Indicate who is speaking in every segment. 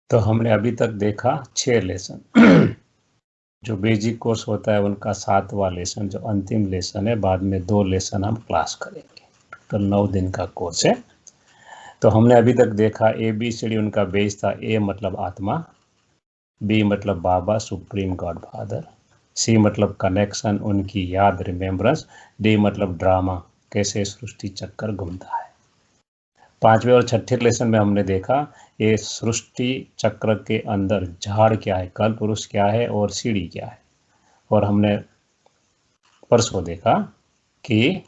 Speaker 1: तो हमने अभी तक देखा 6 लेसन। जो बेसिक कोर्स होता है उनका 7वां लेसन, जो अंतिम लेसन है, बाद में 2 लेसन हम क्लास करेंगे। टोटल 9 दिन का कोर्स है। तो हमने अभी तक देखा ABCD उनका बेस था। A मतलब आत्मा, B मतलब बाबा सुप्रीम गॉड फादर, C मतलब कनेक्शन उनकी याद रिमेम्बरेंस, D मतलब ड्रामा कैसे सृष्टि चक्कर घूमता है। 5वें और 6ठे लेसन में हमने देखा ये सृष्टि चक्र के अंदर झाड़ क्या है, कल्प वृक्ष क्या है और सीढ़ी क्या है। और हमने परसों देखा कि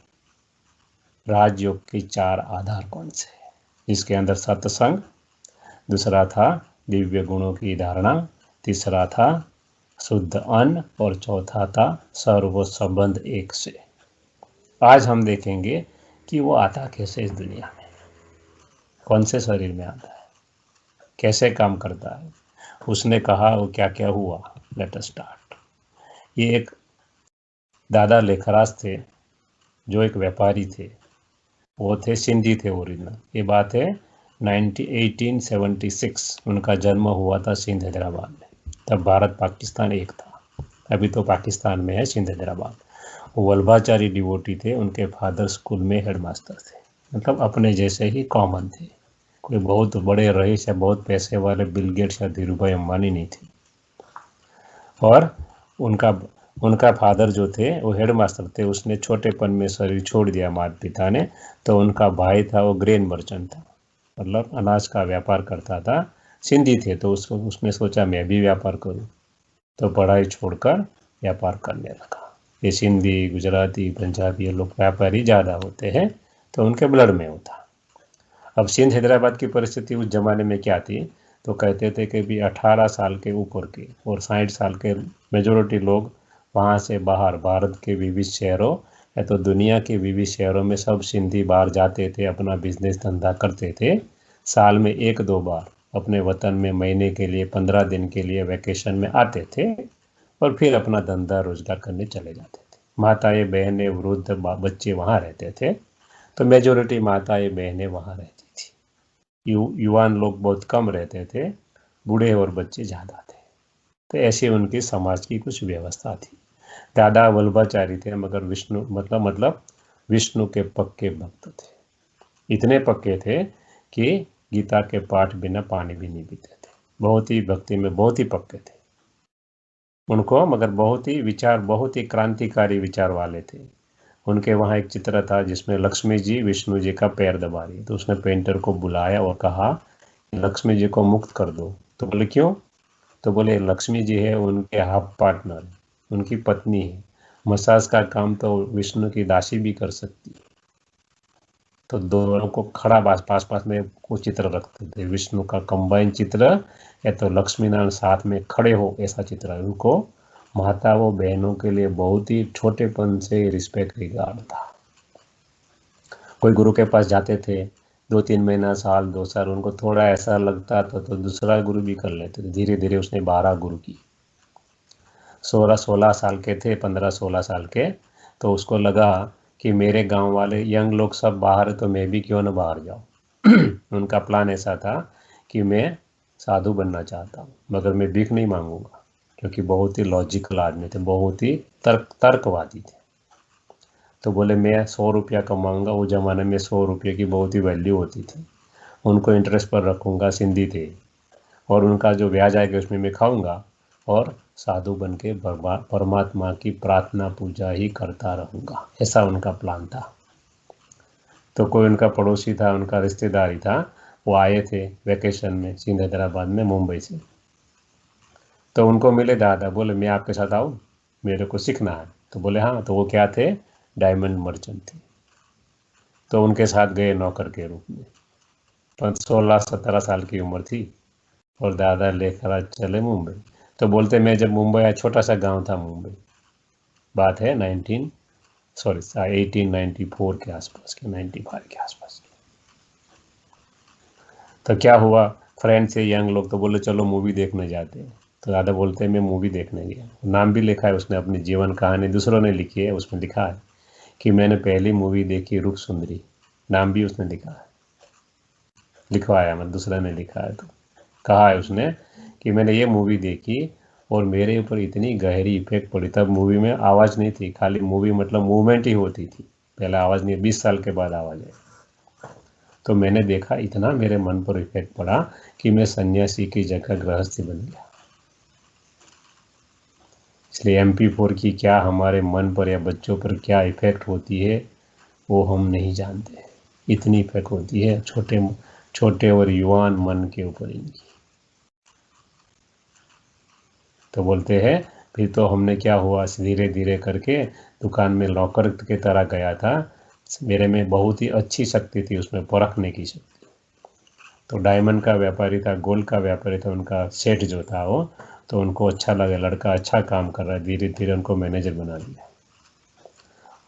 Speaker 1: राजयोग के 4 आधार कौन से हैं, जिसके अंदर सत्संग, दूसरा था दिव्य गुणों की धारणा, तीसरा था शुद्ध अन्न और चौथा था सर्व संबंध एक से। आज हम देखेंगे कि वो आता कैसे इस दुनिया में, कौन से शरीर में आता है, कैसे काम करता है, उसने कहा वो क्या क्या हुआ। Let us start. ये एक दादा लेखराज थे जो एक व्यापारी थे। वो थे सिंधी थे ओरिजिनल। ये बात है 1876। उनका जन्म हुआ था सिंध हैदराबाद में। तब भारत पाकिस्तान एक था, अभी तो पाकिस्तान में है सिंध हैदराबाद। वो वल्लभाचारी डिवोटी थे। उनके फादर स्कूल में हेडमास्टर थे, मतलब अपने जैसे ही कॉमन थे। कोई बहुत बड़े रईस या बहुत पैसे वाले बिल गेट्स या धीरू भाई अंबानी नहीं थे। और उनका फादर जो थे वो हेडमास्टर थे। उसने छोटेपन में शरीर छोड़ दिया माता पिता ने। तो उनका भाई था वो ग्रेन मर्चेंट था, मतलब अनाज का व्यापार करता था। सिंधी थे तो उसने सोचा मैं भी व्यापार करूं, तो पढ़ाई छोड़कर व्यापार करने लगा। ये सिंधी, गुजराती, पंजाबी ये लोग व्यापारी ज़्यादा होते हैं, तो उनके ब्लड में होता। अब सिंध हैदराबाद की परिस्थिति उस जमाने में क्या थी, तो कहते थे कि भी 18 साल के ऊपर के और 60 साल के मेजोरिटी लोग वहाँ से बाहर, भारत के विविध शहरों या तो दुनिया के विविध शहरों में सब सिंधी बाहर जाते थे, अपना बिजनेस धंधा करते थे। साल में 1-2 बार अपने वतन में महीने के लिए, 15 दिन के लिए वैकेशन में आते थे और फिर अपना धंधा रोजगार करने चले जाते थे। माताएं, बहनें, वृद्ध बच्चे वहाँ रहते थे। तो मेजोरिटी माताएं बहनें वहाँ रहती थी। युवान लोग बहुत कम रहते थे, बूढ़े और बच्चे ज़्यादा थे। तो ऐसी उनकी समाज की कुछ व्यवस्था थी। दादा वल्लभाचारी थे, मगर विष्णु मतलब विष्णु के पक्के भक्त थे। इतने पक्के थे कि गीता के पाठ बिना पानी भी नहीं पीते थे। बहुत ही भक्ति में बहुत ही पक्के थे उनको, मगर बहुत ही क्रांतिकारी विचार वाले थे। उनके वहाँ एक चित्र था जिसमें लक्ष्मी जी विष्णु जी का पैर दबा रही। तो उसने पेंटर को बुलाया और कहा लक्ष्मी जी को मुक्त कर दो। तो बोले क्यों? तो बोले लक्ष्मी जी है उनके हाफ पार्टनर, उनकी पत्नी है। मसाज का काम तो विष्णु की दासी भी कर सकती है। तो दोनों को खड़ा पास पास में को चित्र रखते थे, विष्णु का कंबाइन चित्र या तो लक्ष्मी नारायण साथ में खड़े हो ऐसा चित्र। उनको माताओं बहनों के लिए बहुत ही छोटेपन से रिस्पेक्ट रिगार्ड था। कोई गुरु के पास जाते थे 2-3 महीना, साल 2 साल, उनको थोड़ा ऐसा लगता था तो दूसरा गुरु भी कर लेते थे। धीरे धीरे उसने 12 गुरु की। 16 साल के थे, 15-16 साल के। तो उसको लगा कि मेरे गांव वाले यंग लोग सब बाहर है तो मैं भी क्यों न बाहर जाऊं। उनका प्लान ऐसा था कि मैं साधु बनना चाहता हूं, मगर मैं भीख नहीं मांगूंगा, क्योंकि बहुत ही लॉजिकल आदमी थे, बहुत ही तर्कवादी थे। तो बोले मैं 100 रुपया कमाऊंगा। वो ज़माने में 100 रुपये की बहुत ही वैल्यू होती थी। उनको इंटरेस्ट पर रखूंगा, सिंधी थे, और उनका जो ब्याज आएगा उसमें मैं खाऊंगा और साधु बन के परमात्मा की प्रार्थना पूजा ही करता रहूँगा। ऐसा उनका प्लान था। तो कोई उनका पड़ोसी था, उनका रिश्तेदारी था, वो आए थे वैकेशन में सिंध हैदराबाद में मुंबई से। तो उनको मिले दादा, बोले मैं आपके साथ आऊँ, मेरे को सीखना है। तो बोले हाँ। तो वो क्या थे? डायमंड मर्चेंट थे। तो उनके साथ गए नौकर के रूप में। 16-17 साल की उम्र थी और दादा लेकर आज चले मुंबई। तो बोलते मैं जब मुंबई आया, छोटा सा गांव था मुंबई, बात है 1894 के आसपास के, 95 के आसपास की। तो क्या हुआ, फ्रेंड से यंग लोग तो बोले चलो मूवी देखने जाते हैं। तो दादा बोलते हैं मैं मूवी देखने गया। नाम भी लिखा है उसने, अपनी जीवन कहानी दूसरों ने लिखी है, उसमें लिखा है कि मैंने पहली मूवी देखी रूप सुंदरी। नाम भी उसने लिखा है, लिखवाया, मतलब दूसरा ने लिखा है। तो कहा है उसने कि मैंने ये मूवी देखी और मेरे ऊपर इतनी गहरी इफेक्ट पड़ी। तब मूवी में आवाज़ नहीं थी, खाली मूवी मतलब मूवमेंट ही होती थी, पहले आवाज़ नहीं, 20 साल के बाद आवाज़ है। तो मैंने देखा इतना मेरे मन पर इफेक्ट पड़ा कि मैं सन्यासी की जगह गृहस्थी बन गया। इसलिए MP4 की क्या हमारे मन पर या बच्चों पर क्या इफेक्ट होती है वो हम नहीं जानते। इतनी इफेक्ट होती है छोटे छोटे और युवान मन के ऊपर इनकी। तो बोलते हैं फिर तो हमने क्या हुआ, धीरे धीरे करके दुकान में लॉकर के तरह गया था। मेरे में बहुत ही अच्छी शक्ति थी, उसमें परखने की शक्ति। तो डायमंड का व्यापारी था, गोल्ड का व्यापारी था, उनका सेठ जो था वो, तो उनको अच्छा लगा लड़का अच्छा काम कर रहा है, धीरे धीरे उनको मैनेजर बना दिया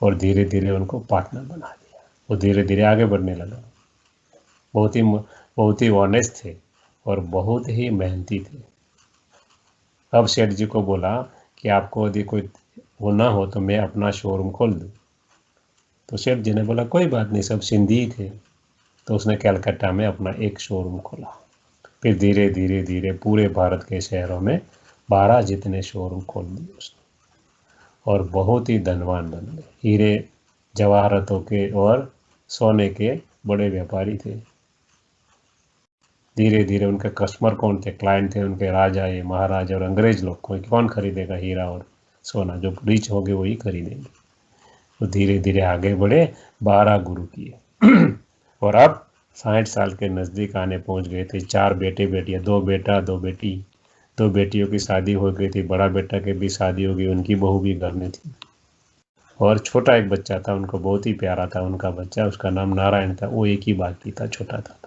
Speaker 1: और धीरे धीरे उनको पार्टनर बना दिया। वो धीरे धीरे आगे बढ़ने लगा। बहुत ही ऑनेस्ट थे और बहुत ही मेहनती थे। अब सेठ जी को बोला कि आपको यदि कोई वो ना हो तो मैं अपना शोरूम खोल दूँ। तो सेठ जी ने बोला कोई बात नहीं, सब सिंधी ही थे। तो उसने कलकत्ता में अपना एक शोरूम खोला। फिर धीरे धीरे धीरे पूरे भारत के शहरों में 12 जितने शोरूम खोल दिए उसने और बहुत ही धनवान बन गए। हीरे जवाहरातों के और सोने के बड़े व्यापारी थे। धीरे धीरे उनके कस्टमर कौन थे, क्लाइंट थे उनके राजा ये महाराजा और अंग्रेज लोग। कौन खरीदेगा हीरा और सोना, जो रिच हो गए वही खरीदेंगे। तो धीरे धीरे आगे बढ़े, 12 गुरु किए और अब 60 साल के नज़दीक आने पहुंच गए थे। 4 बेटे बेटियां, 2 बेटा 2 बेटी, 2 बेटियों की शादी हो गई थी। बड़ा बेटा की भी शादी हो गई, उनकी बहू भी घर में थी और छोटा एक बच्चा था, उनको बहुत ही प्यारा था उनका बच्चा, उसका नाम नारायण था। वो एक ही बाकी था, छोटा था।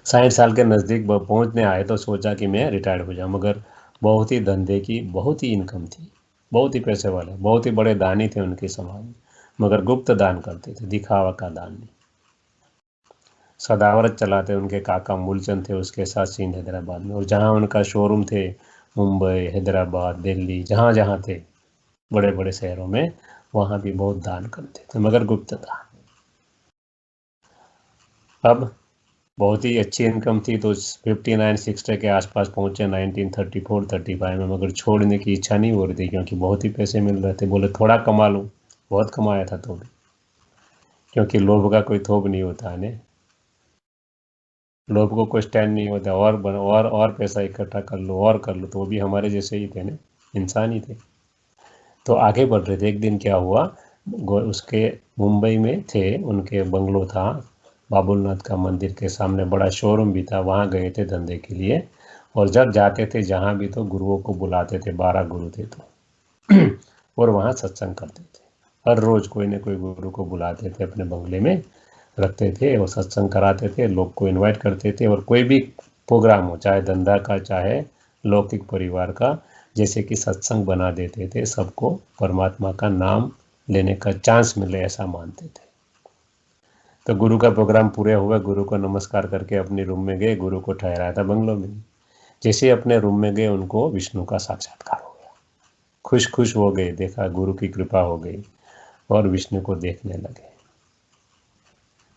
Speaker 1: 60 साल के नज़दीक पहुंचने आए तो सोचा कि मैं रिटायर्ड हो जाऊं, मगर बहुत ही धंधे की बहुत ही इनकम थी, बहुत ही पैसे वाले, बहुत ही बड़े दानी थे उनके समाज में, मगर गुप्त दान करते थे, दिखावा का दान नहीं। सदावरत चलाते उनके काका मूलचंद थे उसके साथ सिंध हैदराबाद में, और जहाँ उनका शोरूम थे मुंबई हैदराबाद दिल्ली जहाँ जहाँ थे बड़े बड़े शहरों में, वहाँ भी बहुत दान करते थे, मगर गुप्त दान। अब बहुत ही अच्छी इनकम थी तो 59-60 के आसपास पहुंचे 1934-35 में, मगर छोड़ने की इच्छा नहीं हो रही थी क्योंकि बहुत ही पैसे मिल रहे थे। बोले थोड़ा कमा लूँ, बहुत कमाया था तो भी, क्योंकि लोभ का कोई थोप नहीं होता है ने, लोभ को कोई स्टैंड नहीं होता। और पैसा इकट्ठा कर लो और कर लो, तो वो भी हमारे जैसे ही थे ना, इंसान ही थे। तो आगे बढ़ रहे थे। एक दिन क्या हुआ, उसके मुंबई में थे, उनके बंगलो था, बाबुलनाथ का मंदिर के सामने बड़ा शोरूम भी था, वहाँ गए थे धंधे के लिए। और जब जाते थे जहाँ भी तो गुरुओं को बुलाते थे, 12 गुरु थे तो और वहाँ सत्संग करते थे। हर रोज़ कोई न कोई गुरु को बुलाते थे, अपने बंगले में रखते थे और सत्संग कराते थे, लोग को इनवाइट करते थे। और कोई भी प्रोग्राम हो, चाहे धंधा का चाहे लौकिक परिवार का, जैसे कि सत्संग बना देते थे, सबको परमात्मा का नाम लेने का चांस मिले ऐसा मानते थे। तो गुरु का प्रोग्राम पूरे हुआ, गुरु को नमस्कार करके अपने रूम में गए, गुरु को ठहराया था बंगलों में। जैसे अपने रूम में गए उनको विष्णु का साक्षात्कार हो गया, खुश खुश हो गए, देखा गुरु की कृपा हो गई और विष्णु को देखने लगे।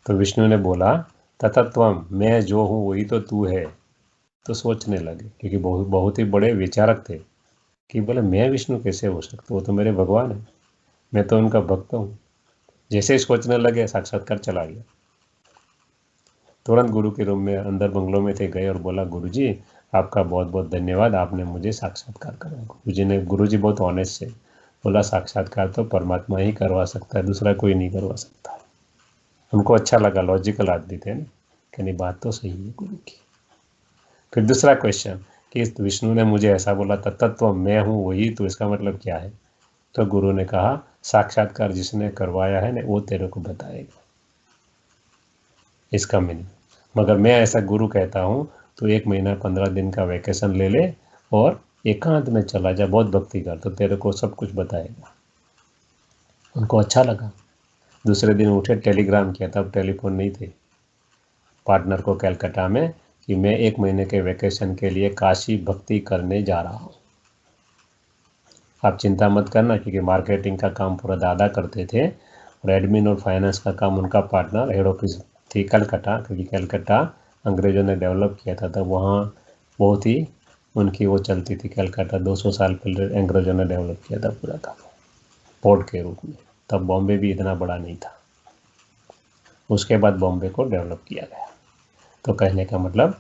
Speaker 1: तो विष्णु ने बोला ततत्वम, मैं जो हूँ वही तो तू है। तो सोचने लगे, क्योंकि बहुत ही बड़े विचारक थे कि बोले मैं विष्णु कैसे हो सकता, वो तो मेरे भगवान है, मैं तो उनका भक्त हूँ। जैसे ही सोचने लगे साक्षात्कार चला गया। तुरंत गुरु के रूम में अंदर बंगलों में थे, गए और बोला गुरु जी आपका बहुत बहुत धन्यवाद, आपने मुझे साक्षात्कार करा। गुरु जी बहुत ऑनेस्ट है, बोला साक्षात्कार तो परमात्मा ही करवा सकता है, दूसरा कोई नहीं करवा सकता। उनको अच्छा लगा, लॉजिकल आदमी थे ना, कि नहीं बात तो सही है गुरु की। फिर दूसरा क्वेश्चन कि विष्णु ने मुझे ऐसा बोला तत्व मैं हूँ वही, तो इसका मतलब क्या है? तो गुरु ने कहा साक्षात्कार जिसने करवाया है ना वो तेरे को बताएगा इसका मीनिंग। मगर मैं ऐसा गुरु कहता हूँ तो 1 महीना 15 दिन का वैकेशन ले ले और एकांत में चला जा, बहुत भक्ति कर, तो तेरे को सब कुछ बताएगा। उनको अच्छा लगा। दूसरे दिन उठे, टेलीग्राम किया, तब टेलीफोन नहीं थे, पार्टनर को कलकत्ता में, कि मैं 1 महीने के वैकेशन के लिए काशी भक्ति करने जा रहा हूँ, आप चिंता मत करना, क्योंकि मार्केटिंग का काम पूरा दादा करते थे और एडमिन और फाइनेंस का काम उनका पार्टनर, हेड ऑफिस थी कलकत्ता, क्योंकि कलकत्ता अंग्रेजों ने डेवलप किया था, तब वहाँ बहुत ही उनकी वो चलती थी। कलकत्ता 200 साल पहले अंग्रेजों ने डेवलप किया था पूरा का पोर्ट के रूप में। तब बॉम्बे भी इतना बड़ा नहीं था, उसके बाद बॉम्बे को डेवलप किया गया। तो कहने का मतलब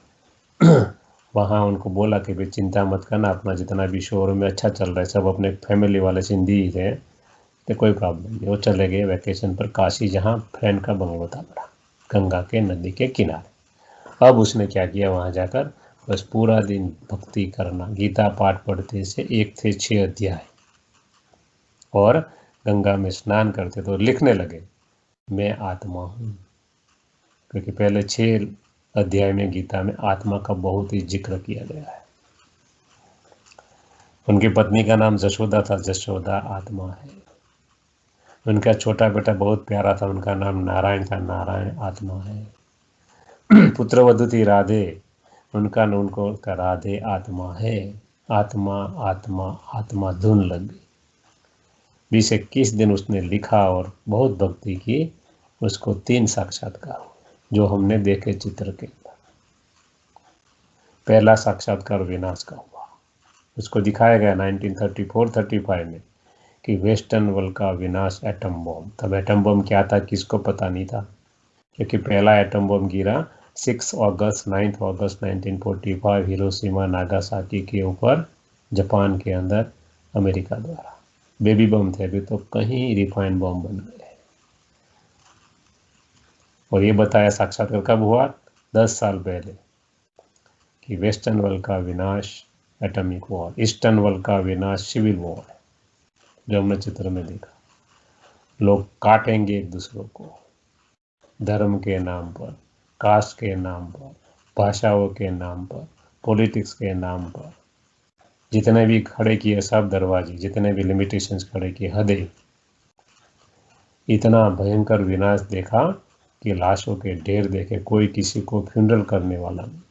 Speaker 1: वहाँ उनको बोला कि भाई चिंता मत करना, अपना जितना भी शोर में अच्छा चल रहा है, सब अपने फैमिली वाले सिंधी ही थे, तो कोई प्रॉब्लम नहीं। वो चले गए वैकेशन पर काशी, जहाँ फ्रेंड का बंगलो था बड़ा, गंगा के नदी के किनारे। अब उसने क्या किया, वहाँ जाकर बस पूरा दिन भक्ति करना, गीता पाठ पढ़ते से 1 से 6 अध्याय, और गंगा में स्नान करते तो लिखने लगे मैं आत्मा हूँ, क्योंकि पहले 6 अध्याय में गीता में आत्मा का बहुत ही जिक्र किया गया है। उनकी पत्नी का नाम जशोदा था, जशोदा आत्मा है। उनका छोटा बेटा बहुत प्यारा था, उनका नाम नारायण था, नारायण आत्मा है। पुत्रवधू थी राधे, उनको राधे आत्मा है। आत्मा आत्मा आत्मा धुन लग गई। 20-21 दिन उसने लिखा और बहुत भक्ति की। उसको 3 साक्षात्कार हुए, जो हमने देखे चित्र के अंदर। पहला साक्षात्कार विनाश का हुआ, उसको दिखाया गया 1934-35 में कि वेस्टर्न वर्ल्ड का विनाश एटम बम। तब एटम बम क्या था किसको पता नहीं था, क्योंकि पहला एटम बम गिरा 9 अगस्त 1945 हिरोशिमा नागासाकी के ऊपर, जापान के अंदर, अमेरिका द्वारा। बेबी बम थे, अभी तो कहीं रिफाइंड बम बन गए। और ये बताया साक्षात्कार कब हुआ, 10 साल पहले, कि वेस्टर्न वर्ल्ड का विनाश एटॉमिक वॉर, ईस्टर्न वर्ल्ड का विनाश सिविल वॉर है, जो हमने चित्र में देखा। लोग काटेंगे एक दूसरों को, धर्म के नाम पर, कास्ट के नाम पर, भाषाओं के नाम पर, पॉलिटिक्स के नाम पर। जितने भी खड़े किए सब दरवाजे, जितने भी लिमिटेशंस खड़े किए, हदें। इतना भयंकर विनाश देखा कि लाशों के ढेर देखे, कोई किसी को फ्यूनरल करने वाला नहीं।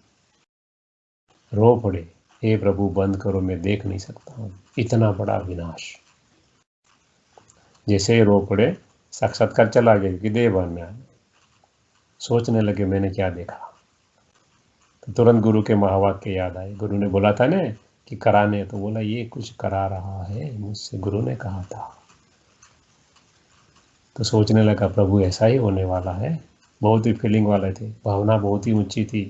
Speaker 1: रो पड़े, हे प्रभु बंद करो, मैं देख नहीं सकता हूँ, इतना बड़ा विनाश। जैसे ही रो पड़े, साक्षात्कार चला गया कि देह भान में आए। सोचने लगे मैंने क्या देखा, तो तुरंत गुरु के महावाक्य याद आए। गुरु ने बोला था ना कि कराने, तो बोला ये कुछ करा रहा है मुझसे, गुरु ने कहा था। तो सोचने लगा प्रभु ऐसा ही होने वाला है। बहुत ही फीलिंग वाले थे, भावना बहुत ही ऊंची थी।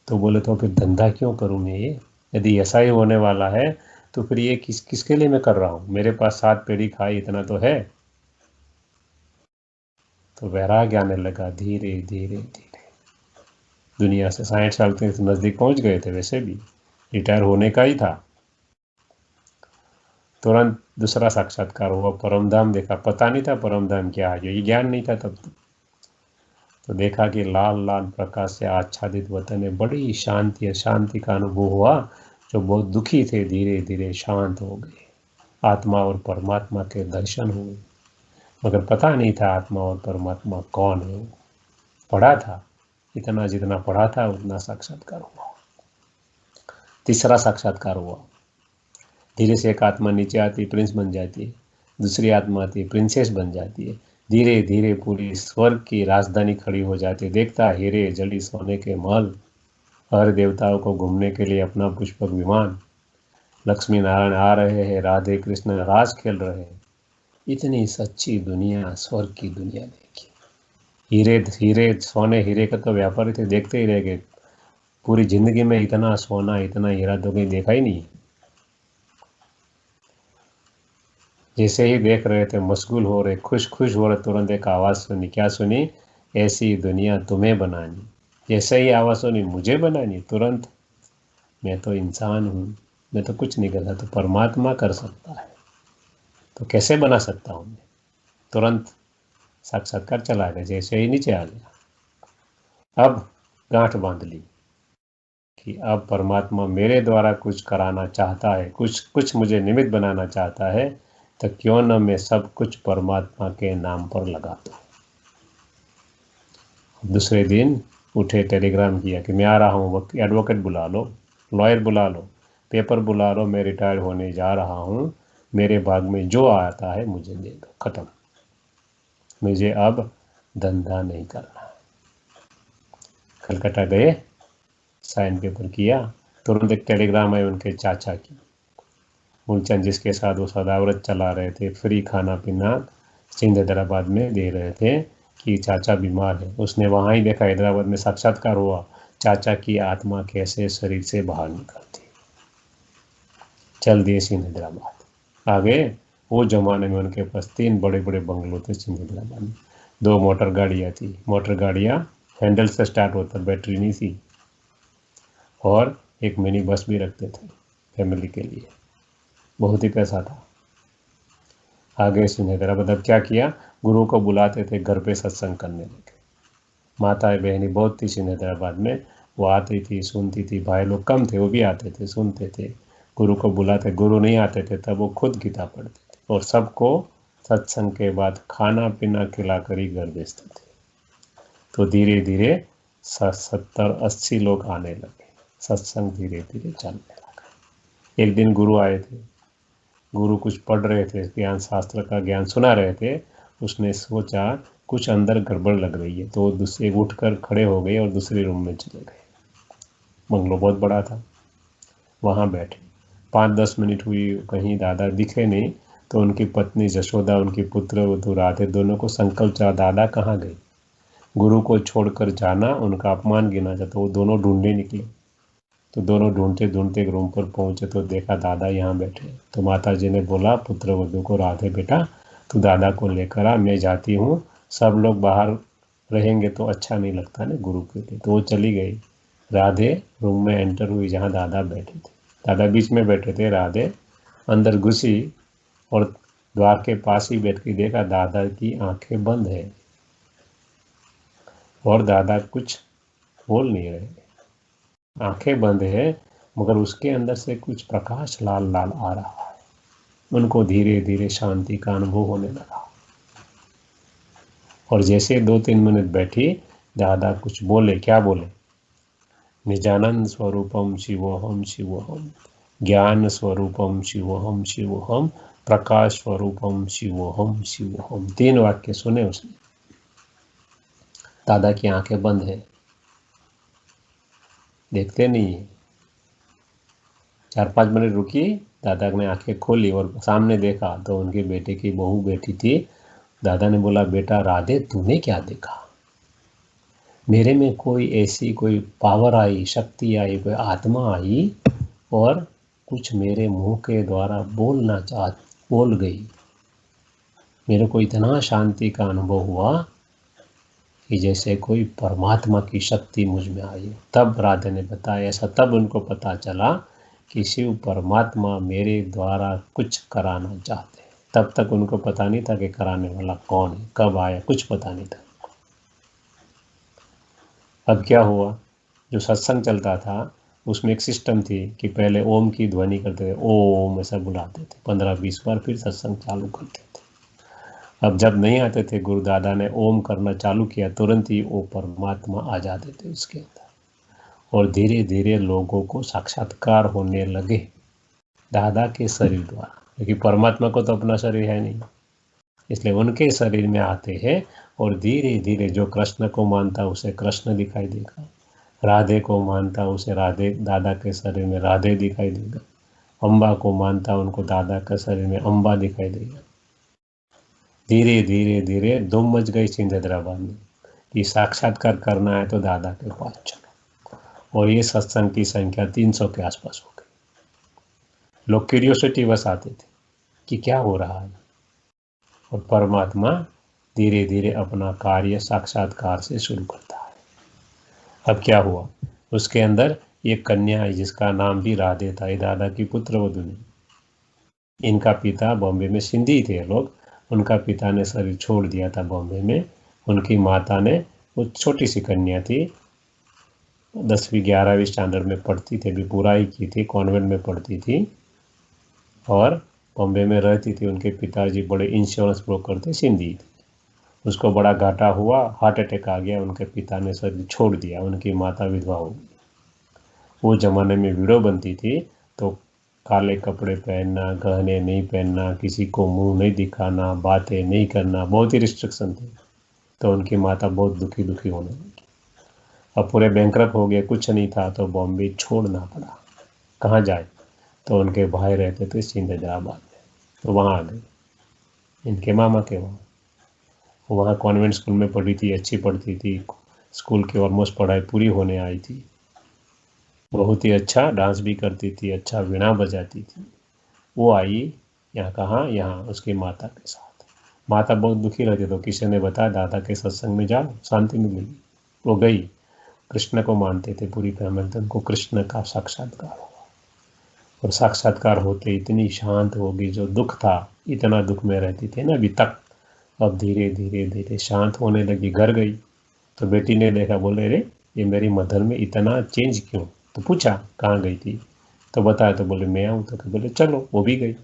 Speaker 1: तो बोले तो फिर धंधा क्यों करूं मैं ये, यदि ऐसा ही होने वाला है तो फिर ये किसके लिए मैं कर रहा हूँ, मेरे पास 7 पेड़ी खाई इतना तो है। तो वैराग्य आने लगा धीरे धीरे धीरे। दुनिया से 60 साल तक नज़दीक पहुंच गए थे, वैसे भी रिटायर होने का ही था। तुरंत दूसरा साक्षात्कार हुआ, परमधाम देखा। पता नहीं था परमधाम क्या है, ये ज्ञान नहीं था तब तक। तो देखा कि लाल लाल प्रकाश से आच्छादित वतन में बड़ी शांति का अनुभव हुआ। जो बहुत दुखी थे धीरे धीरे शांत हो गए, आत्मा और परमात्मा के दर्शन हुए। मगर पता नहीं था आत्मा और परमात्मा कौन है। पढ़ा था, इतना जितना पढ़ा था उतना साक्षात्कार हुआ। तीसरा साक्षात्कार हुआ, धीरे से एक आत्मा नीचे आती, प्रिंस बन जाती है। दूसरी आत्मा आती, प्रिंसेस बन जाती है। धीरे धीरे पूरी स्वर्ग की राजधानी खड़ी हो जाती है। देखता हीरे जड़ी सोने के महल, हर देवताओं को घूमने के लिए अपना पुष्पक विमान, लक्ष्मी नारायण आ रहे हैं, राधे कृष्ण राज खेल रहे हैं। इतनी सच्ची दुनिया, स्वर्ग की दुनिया देखी। हीरे हीरे सोने हीरे का तो व्यापारी थे, देखते ही रह गए। पूरी जिंदगी में इतना सोना इतना हीरा तो कहीं देखा ही नहीं। जैसे ही देख रहे थे, मशगूल हो रहे, खुश हो रहे, तुरंत एक आवाज़ सुनी। क्या सुनी, ऐसी दुनिया तुम्हें बनानी। जैसे ही आवाज़ सुनी, मुझे बनानी, तुरंत मैं तो इंसान हूँ, मैं तो कुछ नहीं करता, तो परमात्मा कर सकता है, तो कैसे बना सकता हूँ मैं। तुरंत साक्षात्कार चला गया, जैसे ही नीचे आ गया। अब गांठ बांध ली कि अब परमात्मा मेरे द्वारा कुछ कराना चाहता है, कुछ मुझे निमित्त बनाना चाहता है, तो क्यों न मैं सब कुछ परमात्मा के नाम पर लगा दूं। दूसरे दिन उठे, टेलीग्राम किया कि मैं आ रहा हूँ, एडवोकेट बुला लो, लॉयर बुला लो, पेपर बुला लो, मैं रिटायर होने जा रहा हूँ, मेरे भाग में जो आता है मुझे दे दो, खत्म। मुझे अब धंधा नहीं करना। कलकत्ता गए, साइन पेपर किया, तुरंत एक टेलीग्राम आया उनके चाचा की, मूलचंद जिसके साथ वो सदाव्रत चला रहे थे, फ्री खाना पीना सिंध हैदराबाद में दे रहे थे कि चाचा बीमार है। उसने वहाँ ही देखा, हैदराबाद में साक्षात्कार हुआ, चाचा की आत्मा कैसे शरीर से बाहर निकलती। चल दिए सिंध हैदराबाद। आगे वो जमाने में उनके पास 3 बड़े बड़े बंगलो थे सिंध हैदराबाद में, 2 मोटर गाड़ियाँ थी। मोटर गाड़ियाँ हैंडल से स्टार्ट होता, बैटरी नहीं थी, और एक मिनी बस भी रखते थे फैमिली के लिए। बहुत ही पैसा था। आगे सिंध हैदराबाद अब क्या किया, गुरु को बुलाते थे घर पे सत्संग करने लगे। माताएं बहनी बहुत थी सिंध हैदराबाद में, वो आती थी, सुनती थी। भाई लोग कम थे, वो भी आते थे, सुनते थे। गुरु को बुलाते, गुरु नहीं आते थे तब वो खुद गीता पढ़ते थे, और सबको सत्संग के बाद खाना पीना खिलाकर ही घर भेजते थे। तो धीरे धीरे 70-80 लोग आने लगे, सत्संग धीरे धीरे चलने लगा। एक दिन गुरु आए थे, गुरु कुछ पढ़ रहे थे, ज्ञान शास्त्र का ज्ञान सुना रहे थे। उसने सोचा कुछ अंदर गड़बड़ लग रही है, तो दूसरे उठकर खड़े हो गए और दूसरे रूम में चले गए। बंगलो बहुत बड़ा था, वहाँ बैठे। 5-10 मिनट हुई, कहीं दादा दिखे नहीं। तो उनकी पत्नी जशोदा, उनकी पुत्र वधू राधे, दोनों को संकल्प चला, दादा कहाँ गए। गुरु को छोड़कर जाना उनका अपमान गिना जाता। वो दोनों ढूंढने निकले, तो दोनों ढूंढते ढूंढते एक रूम पर पहुंचे तो देखा दादा यहाँ बैठे। तो माता जी ने बोला पुत्र वधू को, राधे बेटा तू दादा को लेकर आ, मैं जाती हूँ, सब लोग बाहर रहेंगे तो अच्छा नहीं लगता ना गुरु के लिए। तो वो चली गई। राधे रूम में एंटर हुई जहाँ दादा बैठे थे। दादा बीच में बैठे थे, राधे अंदर घुसी और द्वार के पास ही बैठ के देखा दादा की आंखें बंद है और दादा कुछ बोल नहीं रहे। आंखें बंद है मगर उसके अंदर से कुछ प्रकाश लाल लाल आ रहा है। उनको धीरे धीरे शांति का अनुभव होने लगा, और जैसे 2-3 मिनट बैठी, दादा कुछ बोले। क्या बोले? निजानंद स्वरूपम शिवोहम शिवोहम, ज्ञान स्वरूपम शिवोहम शिवोहम, प्रकाश स्वरूपम शिवोहम शिवोहम। 3 वाक्य सुने उसने। दादा की आंखें बंद है, देखते नहीं है। 4-5 मिनट रुकी, दादा ने आंखें खोली और सामने देखा तो उनके बेटे की बहू बैठी थी। दादा ने बोला बेटा राधे तूने क्या देखा? मेरे में कोई ऐसी कोई पावर आई, शक्ति आई, कोई आत्मा आई और कुछ मेरे मुंह के द्वारा बोल गई। मेरे को इतना शांति का अनुभव हुआ कि जैसे कोई परमात्मा की शक्ति मुझ में आई। तब राधे ने बताया ऐसा, तब उनको पता चला कि शिव परमात्मा मेरे द्वारा कुछ कराना चाहते हैं। तब तक उनको पता नहीं था कि कराने वाला कौन है, कब आया, कुछ पता नहीं था। अब क्या हुआ, जो सत्संग चलता था उसमें एक सिस्टम थी कि पहले ओम की ध्वनि करते थे, ओम ऐसा बुलाते थे 15-20 बार, फिर सत्संग चालू करते थे। अब जब नहीं आते थे, गुरुदादा ने ओम करना चालू किया, तुरंत ही वो परमात्मा आ जाते थे उसके अंदर, और धीरे धीरे लोगों को साक्षात्कार होने लगे दादा के शरीर द्वारा। क्योंकि परमात्मा को तो अपना शरीर है नहीं, इसलिए उनके शरीर में आते हैं, और धीरे धीरे जो कृष्ण को मानता उसे कृष्ण दिखाई देगा, राधे को मानता उसे राधे, दादा के शरीर में राधे दिखाई देगा, अम्बा को मानता उनको दादा के शरीर में अम्बा दिखाई देगा। धीरे धीरे धीरे धूम मच गई सिंध हैदराबाद में कि साक्षात्कार करना है तो दादा के पास चलो, और ये सत्संग की संख्या 300 के आसपास हो गई। लोग क्यूरियोसिटी बस आते थे कि क्या हो रहा है, और परमात्मा धीरे धीरे अपना कार्य साक्षात्कार से शुरू करता है। अब क्या हुआ, उसके अंदर एक कन्या है जिसका नाम भी राधे था, ये दादा की पुत्र वधू ने। इनका पिता बॉम्बे में सिंधी थे लोग, उनका पिता ने शरीर छोड़ दिया था बॉम्बे में। उनकी माता ने, वो छोटी सी कन्या थी, 10वीं-11वीं स्टैंडर्ड में पढ़ती थी, अभी पूरा ही की थी, कॉन्वेंट में पढ़ती थी और बॉम्बे में रहती थी। उनके पिताजी बड़े इंश्योरेंस ब्रोकर थे, सिंधी थे। उसको बड़ा घाटा हुआ, हार्ट अटैक आ गया, उनके पिता ने शरीर छोड़ दिया, उनकी माता विधवा हो गई। वो ज़माने में वीडियो बनती थी तो काले कपड़े पहनना, गहने नहीं पहनना, किसी को मुंह नहीं दिखाना, बातें नहीं करना, बहुत ही रिस्ट्रिक्शन थे। तो उनकी माता बहुत दुखी होने लगी। अब पूरे बैंकरप्ट हो गए, कुछ नहीं था, तो बॉम्बे छोड़ना पड़ा। कहाँ जाए? तो उनके भाई रहते थे सिंध हैदराबाद में, तो वहाँ आ गए इनके मामा के वहाँ। वहाँ कॉन्वेंट स्कूल में पढ़ी थी, अच्छी पढ़ती थी, स्कूल की ऑलमोस्ट पढ़ाई पूरी होने आई थी। बहुत ही अच्छा डांस भी करती थी, अच्छा वीणा बजाती थी। वो आई यहाँ, कहाँ? यहाँ उसकी माता के साथ। माता बहुत दुखी रहती, तो किसी ने बताया दादा के सत्संग में जाओ, शांति मिलेगी। वो गई। कृष्ण को मानते थे पूरी फैमिली, तो उनको कृष्ण का साक्षात्कार हुआ, और साक्षात्कार होते इतनी शांत होगी, जो दुख था, इतना दुख में रहती थी ना अभी तक, अब धीरे धीरे धीरे शांत होने लगी। घर गई तो बेटी ने देखा, बोले रे ये मेरी मदर में इतना चेंज क्यों? तो पूछा कहाँ गई थी, तो बताया, तो बोले मैं आऊँ, तो बोले चलो। वो भी गई,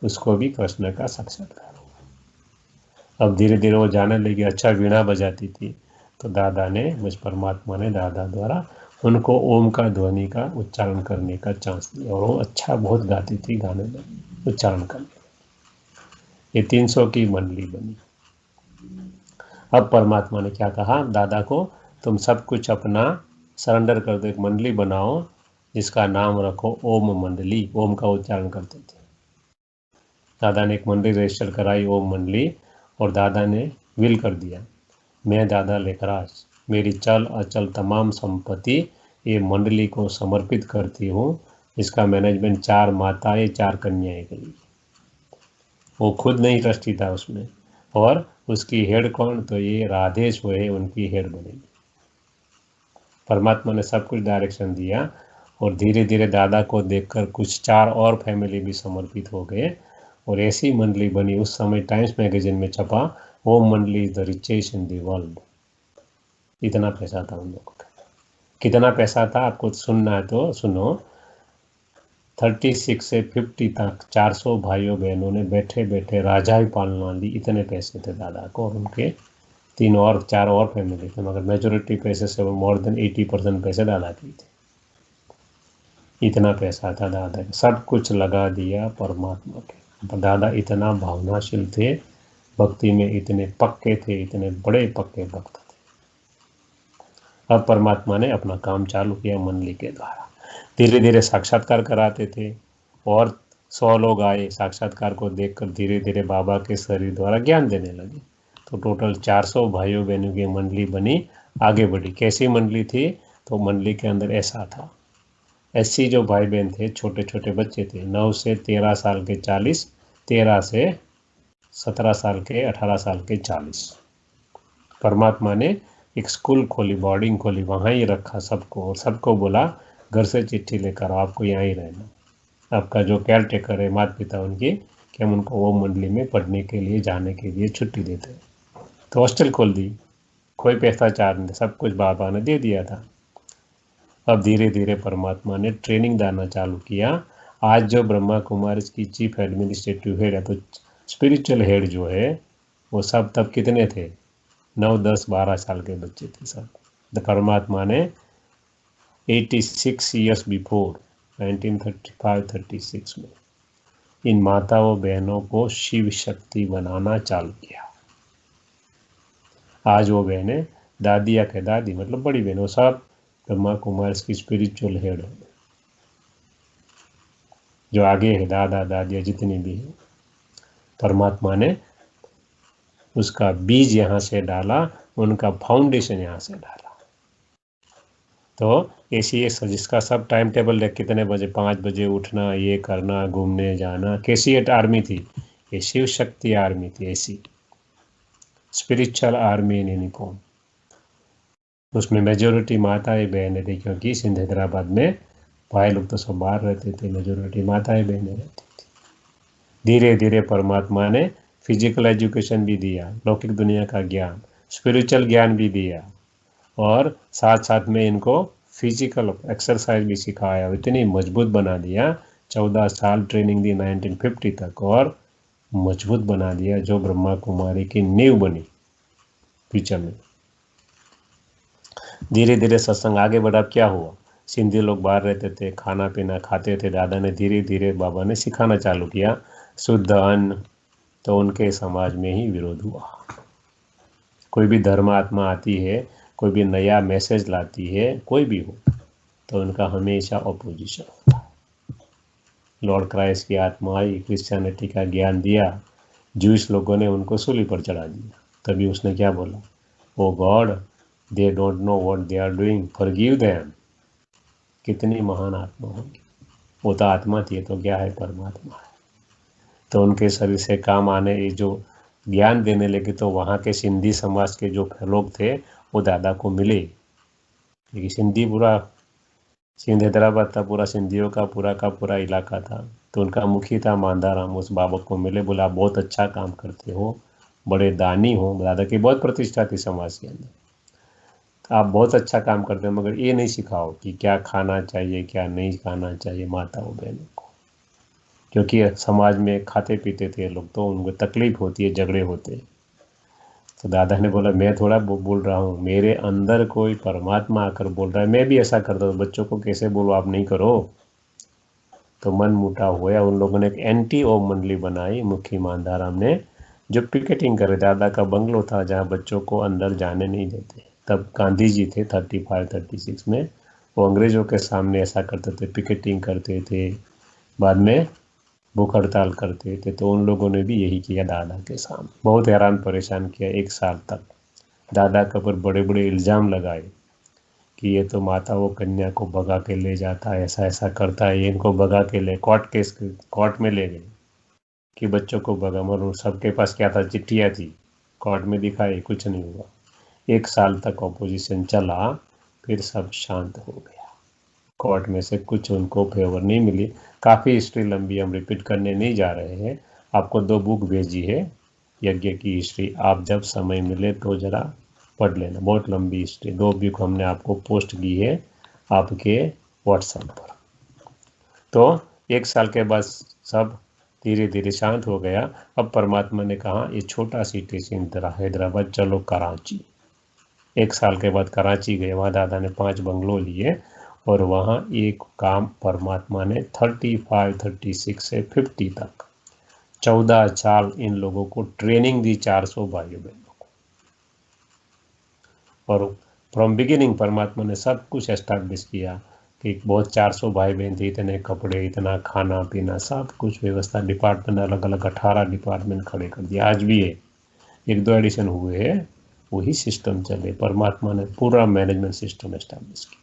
Speaker 1: उसको भी कृष्ण का साक्षात्कार हुआ। अब धीरे धीरे वो जाने लगी, अच्छा वीणा बजाती थी, तो दादा ने, मुझ परमात्मा ने दादा द्वारा उनको ओम का ध्वनि का उच्चारण करने का चांस दिया, और वो अच्छा बहुत गाती थी, गाने में उच्चारण करने। ये 300 की मंडली बनी। अब परमात्मा ने क्या कहा दादा को, तुम सब कुछ अपना सरेंडर कर दो, एक मंडली बनाओ जिसका नाम रखो ओम मंडली। ओम का उच्चारण करते थे। दादा ने एक मंडली रजिस्टर कराई, ओम मंडली, और दादा ने विल कर दिया, मैं दादा लेखराज मेरी चल अचल तमाम संपत्ति ये मंडली को समर्पित करती हूँ। इसका मैनेजमेंट 4 माताएं 4 कन्याएं करेगी। वो खुद नहीं ट्रस्टी था उसमें, और उसकी हेड कौन? तो ये राधेश हुए, उनकी हेड बनेगी। परमात्मा ने सब कुछ डायरेक्शन दिया, और धीरे धीरे दादा को देखकर कुछ 4 और फैमिली भी समर्पित हो गए, और ऐसी मंडली बनी। उस समय टाइम्स मैगजीन में छपा, वो मंडली is the richest in the world. इतना पैसा था उन लोगों का। कितना पैसा था आपको सुनना है तो सुनो। 36 से 50 तक 400 भाइयों बहनों ने बैठे बैठे राजा ही पालना ली। इतने पैसे थे दादा को, और उनके 3 और 4 और फैमिली थे, मगर मेजोरिटी पैसे से मोर देन 80% पैसे दादा के थे। इतना पैसा था दादा का, सब कुछ लगा दिया परमात्मा के। दादा इतना भावनाशील थे, भक्ति में इतने पक्के थे, इतने बड़े पक्के भक्त थे। अब परमात्मा ने अपना काम चालू किया मंडली के द्वारा। धीरे धीरे साक्षात्कार कराते थे, और 100 लोग आए साक्षात्कार को देखकर, धीरे धीरे बाबा के शरीर द्वारा ज्ञान देने लगे। तो टोटल 400 भाइयों बहनों की मंडली बनी, आगे बढ़ी। कैसी मंडली थी? तो मंडली के अंदर ऐसा था, ऐसी जो भाई बहन थे, छोटे छोटे बच्चे थे, 9 से 13 साल के 40, 13 से 17 साल के 18 साल के 40। परमात्मा ने एक स्कूल खोली, बोर्डिंग खोली, वहाँ ही रखा सबको, और सबको बोला घर से चिट्ठी लेकर आपको यहाँ ही रहना। आपका जो केयर टेकर है, माता पिता उनकी, कि हम उनको वो मंडली में पढ़ने के लिए जाने के लिए छुट्टी देते। तो हॉस्टल खोल दी, कोई पैसा चार्ज नहीं, सब कुछ बाबा ने दे दिया था। अब धीरे धीरे परमात्मा ने ट्रेनिंग देना चालू किया। आज जो ब्रह्मा कुमारी की चीफ एडमिनिस्ट्रेटिव हेड है, तो स्पिरिचुअल हेड जो है, वो सब तब कितने थे? 9, 10, 12 साल के बच्चे थे सब। तो परमात्मा ने 86 ईयर्स बिफोर 1935-36 में इन माताओं बहनों को शिव शक्ति बनाना चालू किया। आज वो बहनें दादिया के दादी, मतलब बड़ी बहनों, सब ब्रह्मा कुमारी की स्पिरिचुअल हेड है। जो आगे है दादा दादिया जितनी भी है, परमात्मा ने उसका बीज यहाँ से डाला, उनका फाउंडेशन यहाँ से डाला। तो ऐसी जिसका सब टाइम टेबल है, कितने बजे, 5 बजे उठना, ये करना, घूमने जाना। कैसी आर्मी थी? ये शिव शक्ति आर्मी थी, ऐसी स्पिरिचुअल आर्मी इन यूनिफॉर्म। उसमें मेजोरिटी माताएं बहनें थी, क्योंकि सिंध हैदराबाद में भाई लोग तो सब बाहर रहते थे, मेजोरिटी माताएं बहनें रहती थी। धीरे धीरे परमात्मा ने फिजिकल एजुकेशन भी दिया, लौकिक दुनिया का ज्ञान, स्पिरिचुअल ज्ञान भी दिया, और साथ साथ में इनको फिजिकल एक्सरसाइज भी सिखाया, इतनी मजबूत बना दिया। 14 साल ट्रेनिंग दी 1950 तक, और मजबूत बना दिया, जो ब्रह्मा कुमारी की नींव बनी फ्यूचर में। धीरे धीरे सत्संग आगे बढ़ा। क्या हुआ? सिंधी लोग बाहर रहते थे, खाना पीना खाते थे। दादा ने धीरे धीरे बाबा ने सिखाना चालू किया शुद्ध अन्न, तो उनके समाज में ही विरोध हुआ। कोई भी धर्म आत्मा आती है, कोई भी नया मैसेज लाती है, कोई भी हो, तो उनका हमेशा अपोजिशन होता है। लॉर्ड क्राइस्ट की आत्मा आई, क्रिश्चियनिटी का ज्ञान दिया, जूस लोगों ने उनको सूली पर चढ़ा दिया। तभी उसने क्या बोला, oh God, they don't know what they are doing, forgive them. कितनी महान आत्मा होगी, वो तो आत्मा थी, तो क्या है, परमात्मा है। तो उनके शरीर से काम आने, ये जो ज्ञान देने लगे, तो वहाँ के सिंधी समाज के जो लोग थे वो दादा को मिले, क्योंकि सिंधी पूरा सिंध हैदराबाद था, पूरा सिंधियों का पूरा इलाका था। तो उनका मुखी था मांधाराम, उस बाबा को मिले, बोला आप बहुत अच्छा काम करते हो, बड़े दानी हो, दादा की बहुत प्रतिष्ठा थी समाज के अंदर, आप बहुत अच्छा काम करते हो, मगर ये नहीं सिखाओ कि क्या खाना चाहिए क्या नहीं खाना चाहिए माताओं बहनों को, क्योंकि समाज में खाते पीते थे लोग, तो उनको तकलीफ होती है, झगड़े होते हैं। तो दादा ने बोला मैं थोड़ा बोल रहा हूँ, मेरे अंदर कोई परमात्मा आकर बोल रहा है, मैं भी ऐसा करता हूँ, बच्चों को कैसे बोलो आप नहीं करो। तो मन मुटाव हुआ, उन लोगों ने एक एंटी ओम मंडली बनाई, मुखी मानधाराम ने, जो पिकेटिंग करे। दादा का बंगलो था जहाँ बच्चों को अंदर जाने नहीं देते। तब गांधी जी थे 35-36 में, वो अंग्रेजों के सामने ऐसा करते थे, पिकेटिंग करते थे, बाद में भूख हड़ताल करते थे। तो उन लोगों ने भी यही किया दादा के सामने, बहुत हैरान परेशान किया 1 साल तक। दादा के ऊपर बड़े बड़े इल्ज़ाम लगाए कि ये तो माता वो कन्या को भगा के ले जाता है, ऐसा ऐसा करता है, ये इनको भगा के ले, कोर्ट में ले गए कि बच्चों को भगा, मगर सबके पास क्या था, चिट्ठियाँ थी, कोर्ट में दिखाई, कुछ नहीं हुआ। 1 साल तक ऑपोजिशन चला, फिर सब शांत हो गया। कोर्ट में से कुछ उनको फेवर नहीं मिली। काफ़ी हिस्ट्री लंबी, हम रिपीट करने नहीं जा रहे हैं। आपको 2 बुक भेजी है यज्ञ की हिस्ट्री, आप जब समय मिले तो ज़रा पढ़ लेना, बहुत लंबी हिस्ट्री, 2 बुक हमने आपको पोस्ट की है आपके व्हाट्सएप पर। तो 1 साल के बाद सब धीरे धीरे शांत हो गया। अब परमात्मा ने कहा ये छोटा सिटी सिंध हैदराबाद, चलो कराची। 1 साल के बाद कराची गए, वहाँ दादा ने 5 बंगलो लिए, और वहाँ एक काम परमात्मा ने 35-36 से 50 तक 14 साल इन लोगों को ट्रेनिंग दी, 400 भाइयों बहनों को। और फ्रॉम बिगिनिंग परमात्मा ने सब कुछ एस्टैब्लिश किया कि बहुत 400 भाई बहन थे, इतने कपड़े, इतना खाना पीना, सब कुछ व्यवस्था, डिपार्टमेंट अलग अलग 18 डिपार्टमेंट खड़े कर दिया। आज भी है, 1-2 एडिशन हुए हैं, वही सिस्टम चले, परमात्मा ने पूरा मैनेजमेंट सिस्टम एस्टैब्लिश किया।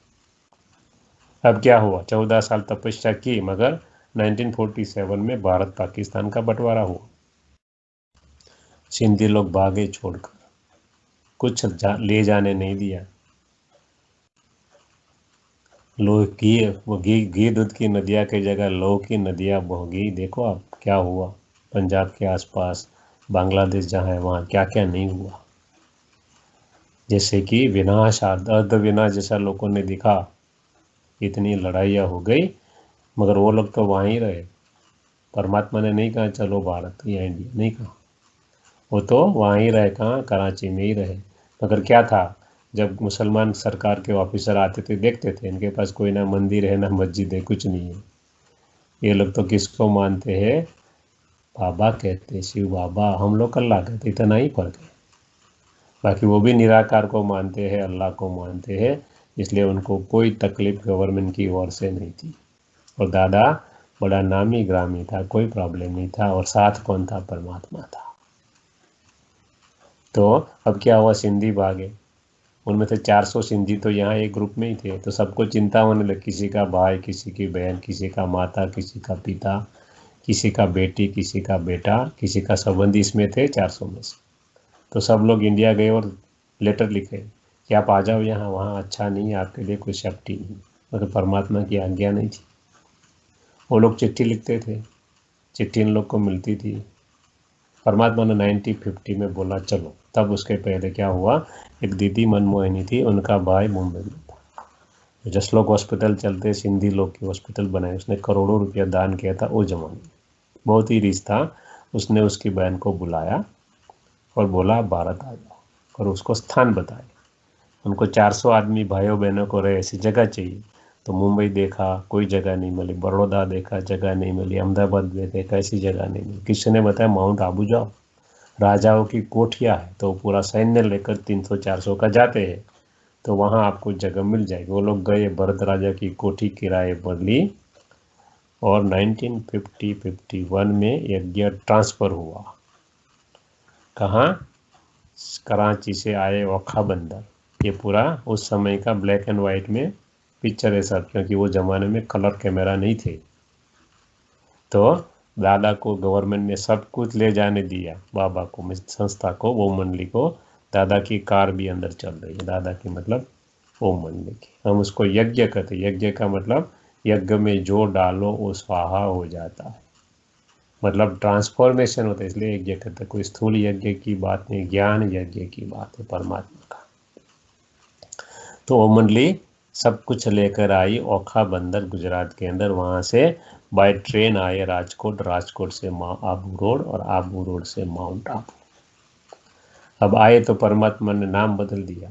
Speaker 1: अब क्या हुआ, 14 साल तपस्या की, मगर 1947 में भारत पाकिस्तान का बंटवारा हुआ। सिंधी लोग भागे छोड़कर, कुछ ले जाने नहीं दिया। लोग घी दूध की नदियाँ की जगह लोह की नदियाँ बह गई। देखो अब क्या हुआ, पंजाब के आसपास, बांग्लादेश जहाँ है वहाँ क्या क्या नहीं हुआ। जैसे कि विनाश, अर्ध विनाश जैसा लोगों ने दिखा, इतनी लड़ाइयाँ हो गई, मगर वो लोग तो वहाँ ही रहे। परमात्मा ने नहीं कहा चलो भारत या इंडिया, नहीं कहा, वो तो वहाँ ही रहे, कहाँ, कराची में ही रहे। मगर क्या था, जब मुसलमान सरकार के ऑफिसर आते थे, देखते थे इनके पास कोई ना मंदिर है ना मस्जिद है, कुछ नहीं है। ये लोग तो किसको मानते हैं, बाबा कहते, शिव बाबा, हम लोग अल्लाह कहते, इतना ही फर्क है। बाकी वो भी निराकार को मानते हैं, अल्लाह को मानते हैं, इसलिए उनको कोई तकलीफ गवर्नमेंट की ओर से नहीं थी। और दादा बड़ा नामी ग्रामी था, कोई प्रॉब्लम नहीं था, और साथ कौन था, परमात्मा था। तो अब क्या हुआ, सिंधी भागे, उनमें से 400 सिंधी तो यहाँ एक ग्रुप में ही थे, तो सबको चिंता होने लगी, किसी का भाई, किसी की बहन, किसी का माता, किसी का पिता, किसी का बेटी, किसी का बेटा, किसी का संबंधी इसमें थे 400 में से। तो सब लोग इंडिया गए और लेटर लिखे कि आप आ जाओ यहाँ, वहाँ अच्छा नहीं है, आपके लिए कोई सेफ्टी नहीं, मगर परमात्मा की आज्ञा नहीं थी। वो लोग चिट्ठी लिखते थे, चिट्ठी इन लोग को मिलती थी। परमात्मा ने 1950 में बोला चलो। तब उसके पहले क्या हुआ, एक दीदी मनमोहिनी थी, उनका भाई मुंबई में था, जसलोक हॉस्पिटल चलते, सिंधी लोग की हॉस्पिटल बनाए, उसने करोड़ों रुपया दान किया था वो जमाने में, बहुत ही रिच था। उसने उसकी बहन को बुलाया और बोला भारत आ जाओ, और उसको स्थान बताए। उनको 400 आदमी भाइयों बहनों को रहे, ऐसी जगह चाहिए। तो मुंबई देखा, कोई जगह नहीं मिली, बड़ौदा देखा, जगह नहीं मिली, अहमदाबाद देखा, ऐसी जगह नहीं मिली। किसी ने बताया माउंट आबू जाओ, राजाओं की कोठियाँ है, तो पूरा सैन्य लेकर 300-400 का जाते हैं, तो वहाँ आपको जगह मिल जाएगी। वो लोग गए, भरत राजा की कोठी किराए पर ली और 1950-51 में यज्ञ ट्रांसफ़र हुआ। कहाँ? कराची से आए ओखा बंदर। ये पूरा उस समय का ब्लैक एंड वाइट में पिक्चर है सब, क्योंकि वो ज़माने में कलर कैमरा नहीं थे। तो दादा को गवर्नमेंट ने सब कुछ ले जाने दिया, बाबा को, संस्था को, वो मंडली को। दादा की कार भी अंदर चल रही है, दादा की मतलब वो मंडली की। हम उसको यज्ञ कहते हैं। यज्ञ का मतलब यज्ञ में जो डालो वो स्वाहा हो जाता है, मतलब ट्रांसफॉर्मेशन होता है, इसलिए यज्ञ कहते हैं। कोई स्थूल यज्ञ की बात नहीं, ज्ञान यज्ञ की बात है परमात्मा का। तो वो मंडली सब कुछ लेकर आई ओखा बंदर गुजरात के अंदर। वहाँ से बाय ट्रेन आए राजकोट, राजकोट से आबू रोड और आबू रोड से माउंट आबू। अब आए तो परमात्मा ने नाम बदल दिया।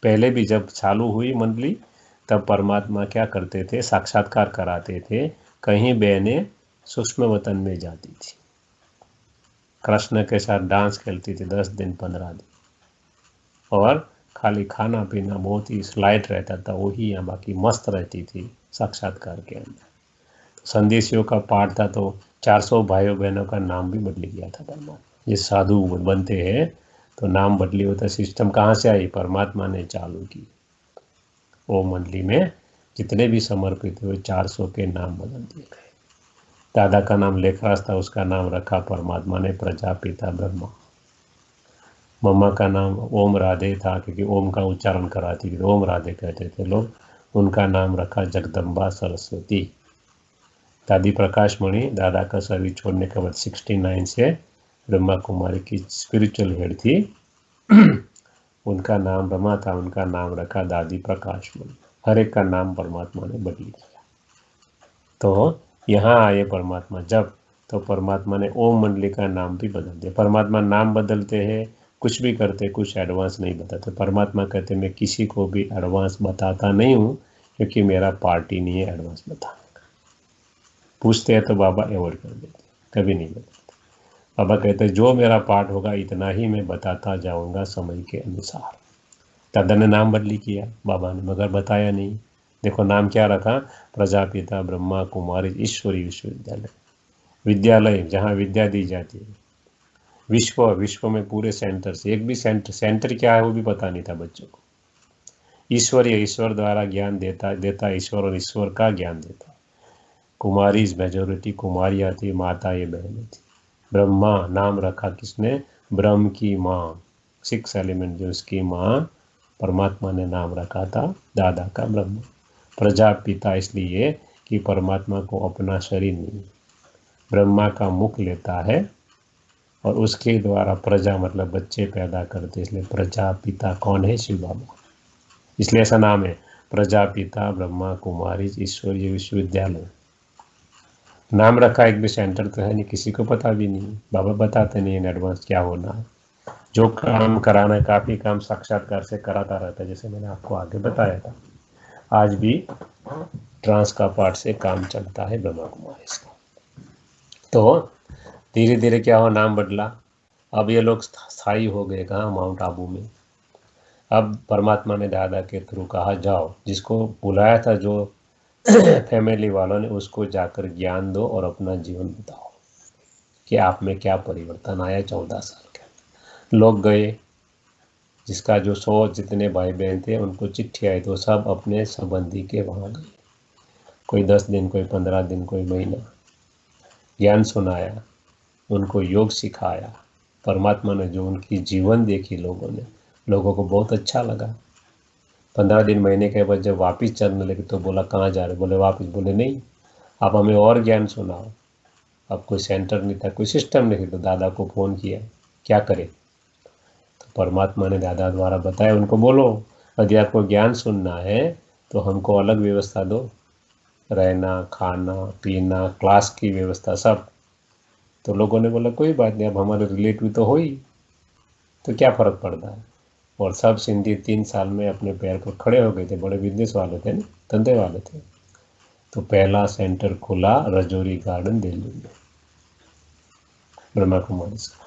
Speaker 1: पहले भी जब चालू हुई मंडली तब परमात्मा क्या करते थे, साक्षात्कार कराते थे। कहीं बहनें सूक्ष्म वतन में जाती थी, कृष्ण के साथ डांस खेलती थी 10 दिन 15 दिन, और खाली खाना पीना बहुत ही स्लाइट रहता था, वही यहाँ बाकी मस्त रहती थी साक्षात्कार के अंदर। संदेशियों का पाठ था तो 400 भाइयों बहनों का नाम भी बदल गया था परमात्मा। ये साधु बनते हैं तो नाम बदली होता। सिस्टम कहाँ से आई? परमात्मा ने चालू की। वो मंडली में जितने भी समर्पित हुए 400 के नाम बदल दिए गए। दादा का नाम लेखराज था, उसका नाम रखा परमात्मा ने प्रजापिता ब्रह्मा। मम्मा का नाम ओम राधे था, क्योंकि ओम का उच्चारण कराती थी, ओम राधे कहते थे लोग। उनका नाम रखा जगदम्बा सरस्वती। दादी प्रकाश मणि दादा का सर्विस छोड़ने के बाद 69 से ब्रह्मा कुमारी की स्पिरिचुअल हेड थी। उनका नाम रमा था, उनका नाम रखा दादी प्रकाश मणि। हर एक का नाम परमात्मा ने बदल दिया। तो यहाँ आए परमात्मा जब, तो परमात्मा ने ओम मंडली का नाम भी बदल दिया। परमात्मा नाम बदलते हैं, कुछ भी करते, कुछ एडवांस नहीं बताते। परमात्मा कहते मैं किसी को भी एडवांस बताता नहीं हूँ, क्योंकि मेरा पार्टी नहीं है एडवांस बताने का। पूछते हैं तो बाबा अवॉइड कर देते, कभी नहीं बताते। बाबा कहते जो मेरा पार्ट होगा इतना ही मैं बताता जाऊँगा समय के अनुसार। दादा ने नाम बदली किया बाबा ने, मगर बताया नहीं। देखो नाम क्या रखा? प्रजापिता ब्रह्मा कुमारी ईश्वरी विश्वविद्यालय। विद्यालय जहाँ विद्या दी जाती है। विश्व में पूरे सेंटर से एक भी सेंटर क्या है वो भी पता नहीं था बच्चों को। ईश्वरीय, ईश्वर द्वारा ज्ञान देता ईश्वर, और ईश्वर का ज्ञान देता। कुमारी मेजोरिटी कुमारियाँ थी, माता ये बहनें थी। ब्रह्मा नाम रखा किसने? ब्रह्म की माँ, 6 एलिमेंट जो उसकी माँ, परमात्मा ने नाम रखा था दादा का ब्रह्मा। प्रजापिता इसलिए कि परमात्मा को अपना शरीर नहीं, ब्रह्मा का मुख लेता है और उसके द्वारा प्रजा मतलब बच्चे पैदा करते, इसलिए प्रजापिता कौन है? शिव बाबा। इसलिए ऐसा नाम है प्रजापिता ब्रह्मा कुमारी ईश्वरीय विश्वविद्यालय। नाम रखा, एक भी सेंटर तो है नहीं, किसी को पता भी नहीं। बाबा बताते नहीं इन एडवांस क्या होना है। जो काम कराना है, काफ़ी काम साक्षात्कार से कराता रहता है, जैसे मैंने आपको आगे बताया था। आज भी ट्रांस का पार्ट से काम चलता है ब्रह्मा कुमारी का। तो धीरे धीरे क्या हो, नाम बदला। अब ये लोग स्थायी हो गए कहाँ? माउंट आबू में। अब परमात्मा ने दादा के थ्रू कहा जाओ, जिसको बुलाया था जो फैमिली वालों ने, उसको जाकर ज्ञान दो और अपना जीवन बताओ कि आप में क्या परिवर्तन आया 14 साल के। लोग गए, जिसका जो 100 जितने भाई बहन थे उनको चिट्ठी आई तो सब अपने संबंधी के वहाँ गए। कोई 10 दिन, कोई 15 दिन, कोई महीना। ज्ञान सुनाया, उनको योग सिखाया। परमात्मा ने जो उनकी जीवन देखी लोगों को बहुत अच्छा लगा। 15 दिन महीने के बाद जब वापस चलने लगे तो बोला कहाँ जा रहे? बोले वापस। बोले नहीं, आप हमें और ज्ञान सुनाओ। अब कोई सेंटर नहीं था, कोई सिस्टम नहीं, तो दादा को फ़ोन किया, क्या करे? तो परमात्मा ने दादा द्वारा बताया उनको, बोलो यदि आपको ज्ञान सुनना है तो हमको अलग व्यवस्था दो, रहना खाना पीना क्लास की व्यवस्था सब। तो लोगों ने बोला कोई बात नहीं, अब हमारे रिलेटिव तो हो ही, तो क्या फ़र्क पड़ता है। और सब सिंधी 3 साल में अपने पैर पर खड़े हो गए थे, बड़े बिजनेस वाले थे ना, धंधे वाले थे। तो पहला सेंटर खुला रजौरी गार्डन दिल्ली में, ब्रह्मा कुमारी का।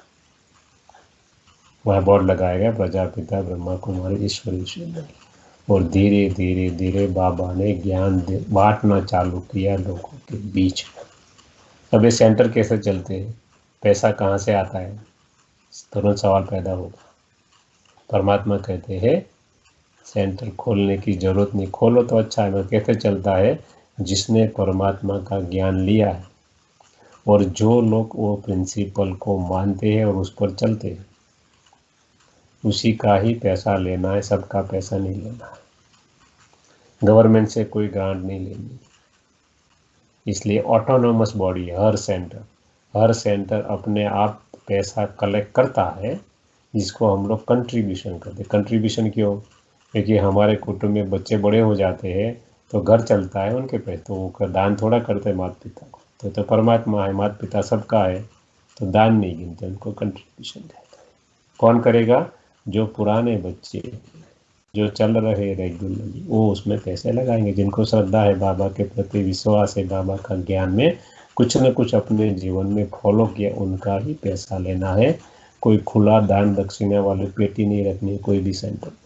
Speaker 1: वहाँ बोर्ड लगाया गया प्रजापिता ब्रह्मा कुमारी ईश्वरी विश्वविद्यालय। और धीरे धीरे धीरे बाबा ने ज्ञान बांटना चालू किया लोगों के बीच में। अब ये सेंटर कैसे चलते हैं, पैसा कहाँ से आता है, तुरंत सवाल पैदा होगा। परमात्मा कहते हैं सेंटर खोलने की जरूरत नहीं, खोलो तो अच्छा है, मगर कैसे चलता है, जिसने परमात्मा का ज्ञान लिया है और जो लोग वो प्रिंसिपल को मानते हैं और उस पर चलते हैं, उसी का ही पैसा लेना है, सबका पैसा नहीं लेना है, गवर्नमेंट से कोई ग्रांट नहीं लेनी। इसलिए ऑटोनोमस बॉडी है हर सेंटर अपने आप पैसा कलेक्ट करता है, जिसको हम लोग कंट्रीब्यूशन करते हैं। कंट्रीब्यूशन क्यों, क्योंकि हमारे कुटुंब में बच्चे बड़े हो जाते हैं तो घर चलता है उनके पैसे, तो वो दान थोड़ा करते हैं माता पिता को, तो परमात्मा है, माता पिता सबका है, तो दान नहीं गिनते, उनको कंट्रीब्यूशन देते हैं। कौन करेगा, जो पुराने बच्चे जो चल रहे रेगुलरली वो उसमें पैसे लगाएंगे, जिनको श्रद्धा है, बाबा के प्रति विश्वास है, बाबा का ज्ञान में कुछ न कुछ अपने जीवन में फॉलो किया, उनका ही पैसा लेना है। कोई खुला दान दक्षिणा वाली पेटी नहीं रखनी कोई भी सेंटर पर।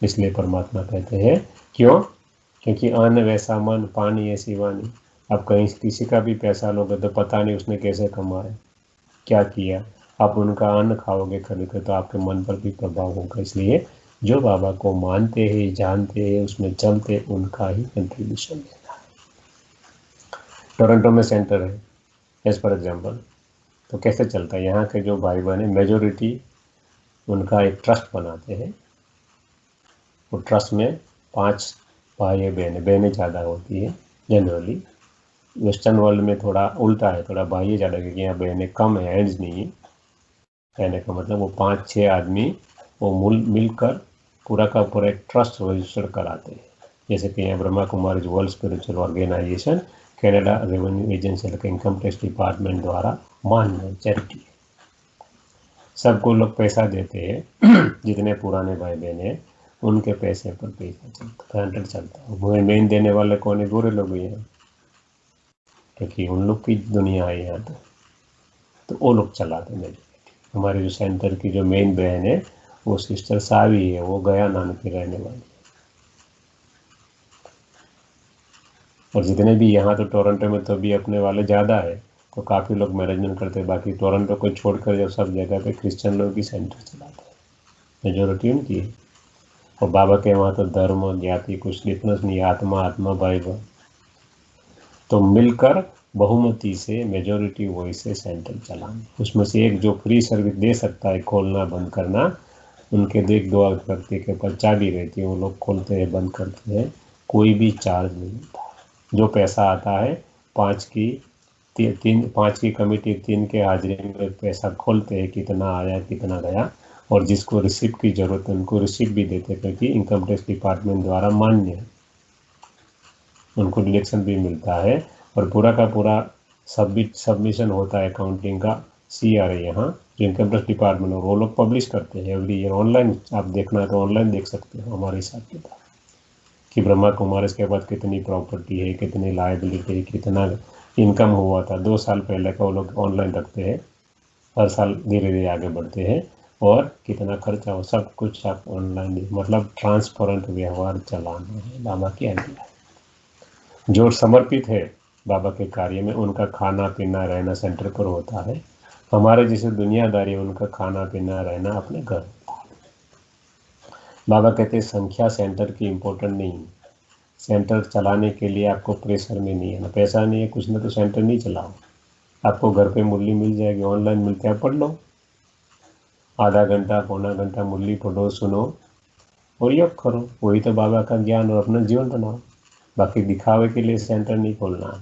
Speaker 1: इसलिए परमात्मा कहते हैं क्यों, क्योंकि अन्न वैसा मन, पानी ऐसी वाणी। अब कहीं किसी का भी पैसा लोगे तो पता नहीं उसने कैसे कमाया, क्या किया, आप उनका अन्न खाओगे खरीद कर तो आपके मन पर भी प्रभाव होगा। इसलिए जो बाबा को मानते हैं, जानते हैं, उसमें चलते, उनका ही कंट्रीब्यूशन लेना है। टोरंटो में सेंटर है एज फॉर एग्जाम्पल, तो कैसे चलता है, यहाँ के जो भाई बहन है मेजोरिटी उनका एक ट्रस्ट बनाते हैं। वो ट्रस्ट में 5 भाई बहनें ज़्यादा होती है जनरली। वेस्टर्न वर्ल्ड में थोड़ा उल्टा है, थोड़ा भाई ज़्यादा, क्योंकि यहाँ बहनें कम है, हैंड्स नहीं है। कहने का मतलब वो 5-6 आदमी वो मिलकर पूरा का पूरा एक ट्रस्ट रजिस्टर कराते हैं। जैसे कि यहाँ Brahma Kumari world spiritual organisation Canada revenue agency का इनकम टैक्स डिपार्टमेंट द्वारा मान्य चैरिटी है। सबको लोग पैसा देते हैं जितने पुराने भाई बहन हैं उनके पैसे पर पैसा चलता है। मेन देने वाले कौन है, बुरे लोग ही हैं, क्योंकि उन लोग की दुनिया है यहाँ तो वो लोग चलाते हैं। हमारे जो सेंटर की जो मेन बहन है वो सिस्टर सावी है, वो गया नानक की रहने वाली। और जितने भी यहाँ तो टोरंटो में तो भी अपने वाले ज़्यादा है, तो काफ़ी लोग मैनेजमेंट करते हैं। बाकी टोरंटो को छोड़कर जब सब जगह पे क्रिश्चियन लोग ही सेंटर चलाते हैं, मेजोरिटी उनकी है। और बाबा के वहाँ तो धर्म जाति कुछ डिफरेंस नहीं, आत्मा भाई भाई, तो मिलकर बहुमती से मेजोरिटी वॉइस से सेंटर चलाना। उसमें से एक जो फ्री सर्विस दे सकता है, खोलना बंद करना, उनके देख 2 व्यक्ति के पास चाबी रहती है, वो लोग खोलते हैं बंद करते हैं, कोई भी चार्ज नहीं होता। जो पैसा आता है 5 की कमेटी 3 के हाजिरी में पैसा खोलते हैं, कितना आया कितना गया, और जिसको रिसिप्ट की जरूरत है उनको रिसिप्ट भी देते हैं, क्योंकि इनकम टैक्स डिपार्टमेंट द्वारा मान्य है, उनको डिडक्शन भी मिलता है। और पूरा का पूरा सबमिशन होता है अकाउंटिंग का CRA यहाँ जो इनकम टैक्स डिपार्टमेंट, और वो लोग पब्लिश करते हैं एवरी ईयर ऑनलाइन। आप देखना है तो ऑनलाइन देख सकते हो हमारे हिसाब किताब कि ब्रह्मा कुमारी के बाद कितनी प्रॉपर्टी है, कितनी लायबिलिटी है, कितना इनकम हुआ था 2 साल पहले का, वो लोग ऑनलाइन रखते हैं। हर साल धीरे धीरे आगे बढ़ते हैं, और कितना खर्चा हो सब कुछ आप ऑनलाइन, मतलब ट्रांसपेरेंट व्यवहार चलाना है, बाबा की आज्ञा है। जो समर्पित है बाबा के कार्य में, उनका खाना पीना रहना सेंटर पर होता है। हमारे जैसे दुनियादारी, उनका खाना पीना रहना अपने घर होता है। बाबा कहते हैं संख्या सेंटर की इम्पोर्टेंट नहीं है, सेंटर चलाने के लिए आपको प्रेशर में नहीं है, ना पैसा नहीं है कुछ ना, तो सेंटर नहीं चलाओ। आपको घर पे मुरली मिल जाएगी, ऑनलाइन मिलते हैं, पढ़ लो, आधा घंटा पौना घंटा मुरली पढ़ो, सुनो और योग करो, वही तो बाबा का ज्ञान, और अपना जीवन बनाओ। बाकी दिखावे के लिए सेंटर नहीं खोलना है।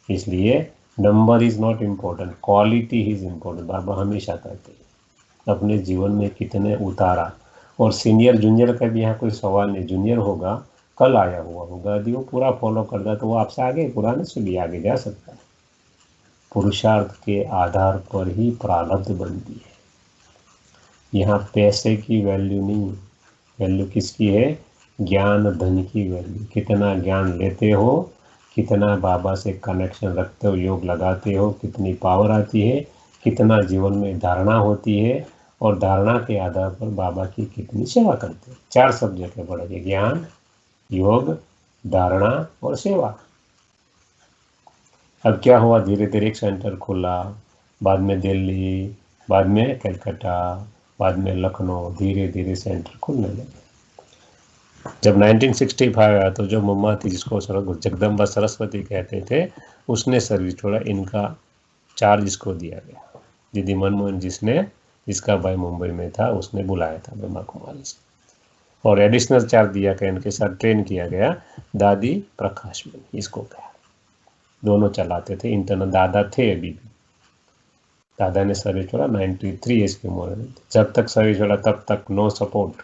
Speaker 1: इसलिए number is not important, quality is important. बाबा हमेशा कहते हैं अपने जीवन में कितने उतारा। और सीनियर जूनियर का भी यहाँ कोई सवाल नहीं, जूनियर होगा कल आया हुआ होगा, यदि वो पूरा फॉलो करता तो वो आपसे आगे, पुराने से भी आगे जा सकता है। पुरुषार्थ के आधार पर ही प्रारब्ध बनती है। यहाँ पैसे की वैल्यू नहीं, वैल्यू किसकी है, ज्ञान धन की वैल्यू। कितना ज्ञान लेते हो, कितना बाबा से कनेक्शन रखते हो, योग लगाते हो, कितनी पावर आती है, कितना जीवन में धारणा होती है, और धारणा के आधार पर बाबा की कितनी सेवा करते हैं। 4 सब्जेक्ट है पढ़ेंगे, ज्ञान, योग, धारणा और सेवा। अब क्या हुआ, धीरे धीरे एक सेंटर खुला, बाद में दिल्ली, बाद में कलकत्ता, बाद में लखनऊ, धीरे धीरे सेंटर खुलने लगे। जब 1965 आया तो जो मम्मा थी, जिसको जगदम्बा सरस्वती कहते थे, उसने सर्विस छोड़ा। इनका चार्ज इसको दिया गया, दीदी मनमोहन जिसका भाई मुंबई में था, उसने बुलाया था ब्रह्मा कुमारी से, और एडिशनल चार्ज दिया गया, इनके साथ ट्रेन किया गया दादी प्रकाश मणि, इसको कहा। दोनों चलाते थे इंटरनल, दादा थे अभी भी। दादा ने सर्विस छोड़ा 93 एज की उम्र में। जब तक सर्विस छोड़ा तब तक नो सपोर्ट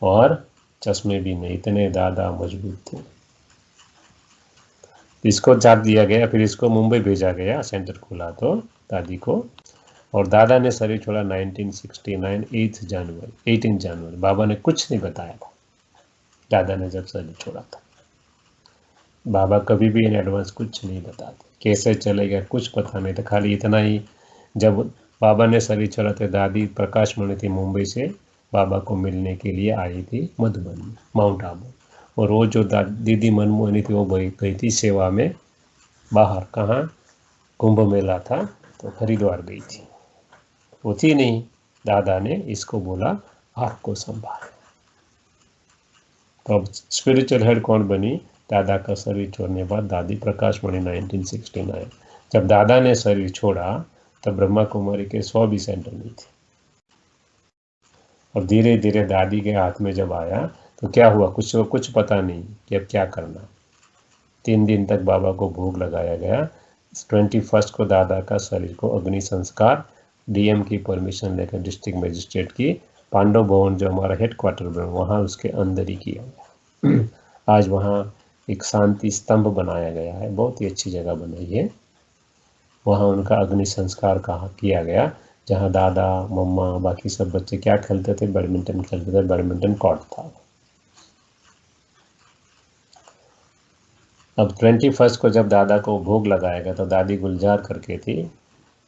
Speaker 1: और चश्मे भी नहीं, इतने दादा मजबूत थे। इसको चार्ज दिया गया, फिर इसको मुंबई भेजा गया, सेंटर खुला तो दादी को, और दादा ने सर्विस छोड़ा 1969 18 जनवरी। बाबा ने कुछ नहीं बताया था दादा ने जब सर्विस छोड़ा था। बाबा कभी भी इन एडवांस कुछ नहीं बताते, कैसे चलेगा कुछ पता नहीं था। खाली इतना ही, जब बाबा ने सर्विस छोड़ा था, दादी प्रकाश मणि थी मुंबई से बाबा को मिलने के लिए आई थी मधुबनी, माउंट आबू, और वो जो दीदी मनमोहनी थी वो गई थी सेवा में बाहर, कहाँ, कुंभ मेला था तो हरिद्वार गई थी, वो थी नहीं। दादा ने इसको बोला आपको संभाल। तो अब स्पिरिचुअल हेड कौन बनी, दादा का सर्विस छोड़ने बाद दादी प्रकाश मणि 1969। जब दादा ने सर्विस छोड़ा तब ब्रह्मा कुमारी के 100 भी सेंटर नहीं थे, और धीरे धीरे दादी के हाथ में जब आया तो क्या हुआ, कुछ पता नहीं कि अब क्या करना। 3 दिन तक बाबा को भोग लगाया गया। 21 को दादा का शरीर को अग्नि संस्कार डीएम की परमिशन लेकर डिस्ट्रिक्ट मजिस्ट्रेट की पांडव भवन, जो हमारा हेडक्वार्टर बना, वहाँ उसके अंदर ही किया गया। आज वहाँ एक शांति स्तंभ बनाया गया है, बहुत ही अच्छी जगह बनाई है। वहाँ उनका अग्नि संस्कार किया गया, जहाँ दादा मम्मा बाकी सब बच्चे क्या खेलते थे, बैडमिंटन खेलते थे, बैडमिंटन कोर्ट था। अब 21 को जब दादा को भोग लगाया गया तो दादी गुलजार करके थी,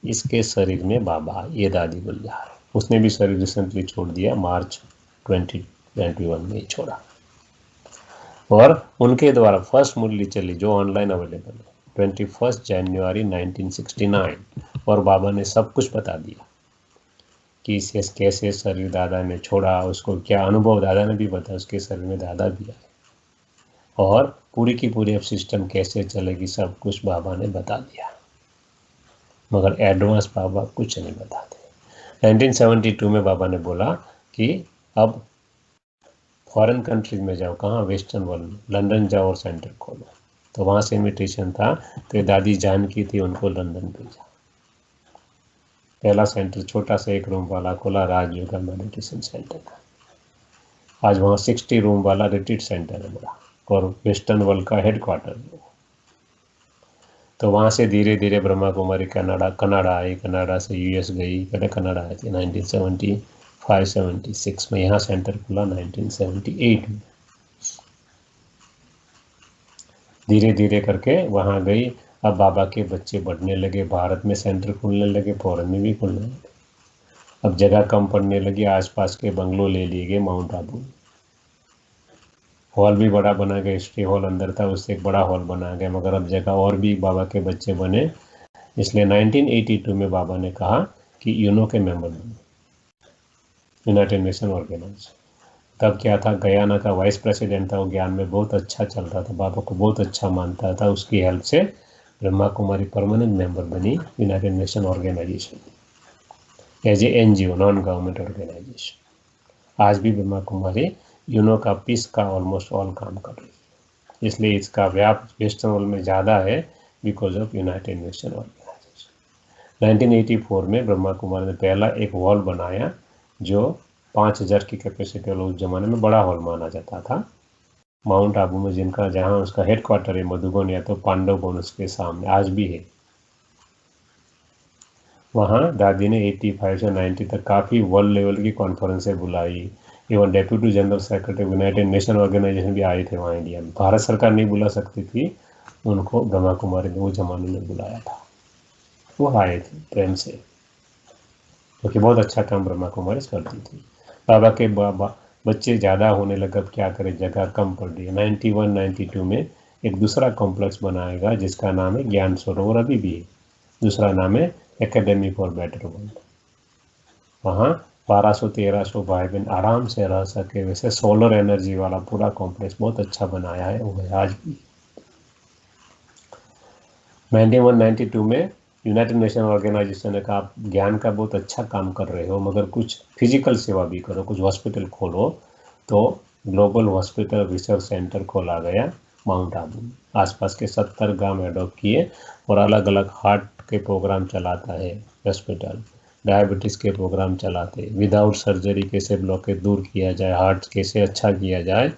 Speaker 1: इसके शरीर में बाबा, ये दादी गुलजार, उसने भी शरीर रिसेंटली छोड़ दिया, मार्च 2021 में ही छोड़ा। और उनके द्वारा फर्स्ट मुरली चली जो ऑनलाइन अवेलेबल है 21 जनवरी 1969, और बाबा ने सब कुछ बता दिया कि इसे कैसे शरीर दादा ने छोड़ा, उसको क्या अनुभव, दादा ने भी बताया, उसके शरीर में दादा भी आए, और पूरी की पूरी अब सिस्टम कैसे चलेगी सब कुछ बाबा ने बता दिया, मगर एडवांस बाबा कुछ नहीं बताते। 1972 में बाबा ने बोला कि अब फॉरेन कंट्रीज में जाओ, कहाँ, वेस्टर्न वर्ल्ड में, लंदन जाओ और सेंटर खोलो। तो वहाँ से इन्विटेशन था, तो दादी जानकी थी, उनको लंदन भेजा। पहला सेंटर छोटा सा 1 रूम वाला खोला, राजयोगा मेडिटेशन सेंटर का। आज वहाँ 60 रूम वाला रिट्रीट सेंटर है बड़ा, और वेस्टर्न वर्ल्ड का हेडक्वार्टर है। तो वहाँ से धीरे धीरे ब्रह्मा कुमारी कनाडा आई, कनाडा से यूएस गई, पहले कनाडा आई थी 1975-76 में, यहाँ सेंटर खुला 1978 में। धीरे धीरे करके वहाँ गई। अब बाबा के बच्चे बढ़ने लगे, भारत में सेंटर खुलने लगे, फॉरेन में भी खुलने लगे। अब जगह कम पड़ने लगी, आसपास के बंगलो ले लिए गए माउंट आबू। हॉल भी बड़ा बना गया, हिस्ट्री हॉल अंदर था, उससे एक बड़ा हॉल बना गया, मगर अब जगह और भी बाबा के बच्चे बने, इसलिए 1982 में बाबा ने कहा कि यूनो के मेंबर बने, यूनाइटेड नेशन ऑर्गेनाइजेशन। तब क्या था, गयाना का वाइस प्रेसिडेंट था, वो ज्ञान में बहुत अच्छा चल रहा था, बाबा को बहुत अच्छा मानता था, उसकी हेल्प से ब्रह्मा कुमारी परमानेंट मेंबर बनी United Nation Organization as a NGO, non government organization. आज भी ब्रह्मा कुमारी यूनो का पीस का ऑलमोस्ट ऑल काम कर रही है, इसलिए इसका व्याप वेस्टर्न वर्ल्ड में ज़्यादा है because of United Nation Organization. 1984 में ब्रह्मा कुमारी ने पहला एक हॉल बनाया जो 5000 की कैपेसिटी वाला, उस जमाने में बड़ा हॉल माना जाता था, माउंट आबू में, जिनका जहाँ उसका हेडक्वार्टर है मधुबन, या तो पांडव भवन उसके सामने आज भी है। वहाँ दादी ने 85 से 90 तक काफ़ी वर्ल्ड लेवल की कॉन्फ्रेंसें बुलाई, even deputy general secretary United Nation Organization भी आए थे वहाँ इंडिया में। भारत सरकार नहीं बुला सकती थी उनको, ब्रह्मा कुमारी ने वो जमाने में बुलाया था, वो आए थे प्रेम से। क्योंकि बहुत अच्छा काम ब्रह्मा कुमारी करती थी। बाबा के बच्चे ज़्यादा होने लगे, अब क्या करें, जगह कम पड़ रही है। 91-92 में एक दूसरा कॉम्प्लेक्स बनाएगा जिसका नाम है ज्ञान सरोवर, अभी भी है। दूसरा नाम है एकेडमी फॉर बेटर वर्ल्ड। वहाँ 1200-1300 भाई बहन आराम से रह सके, वैसे सोलर एनर्जी वाला पूरा कॉम्प्लेक्स बहुत अच्छा बनाया है, वो है आज भी। 91-92 में यूनाइटेड नेशन ऑर्गेनाइजेशन ने कहा आप ज्ञान का बहुत अच्छा काम कर रहे हो, मगर कुछ फिजिकल सेवा भी करो, कुछ हॉस्पिटल खोलो। तो ग्लोबल हॉस्पिटल रिसर्च सेंटर खोला गया माउंट आबू में। आसपास के 70 गांव एडॉप्ट किए और अलग अलग हार्ट के प्रोग्राम चलाता है हॉस्पिटल, डायबिटीज़ के प्रोग्राम चलाते, विदाउट सर्जरी कैसे ब्लॉकेज दूर किया जाए, हार्ट कैसे अच्छा किया जाए,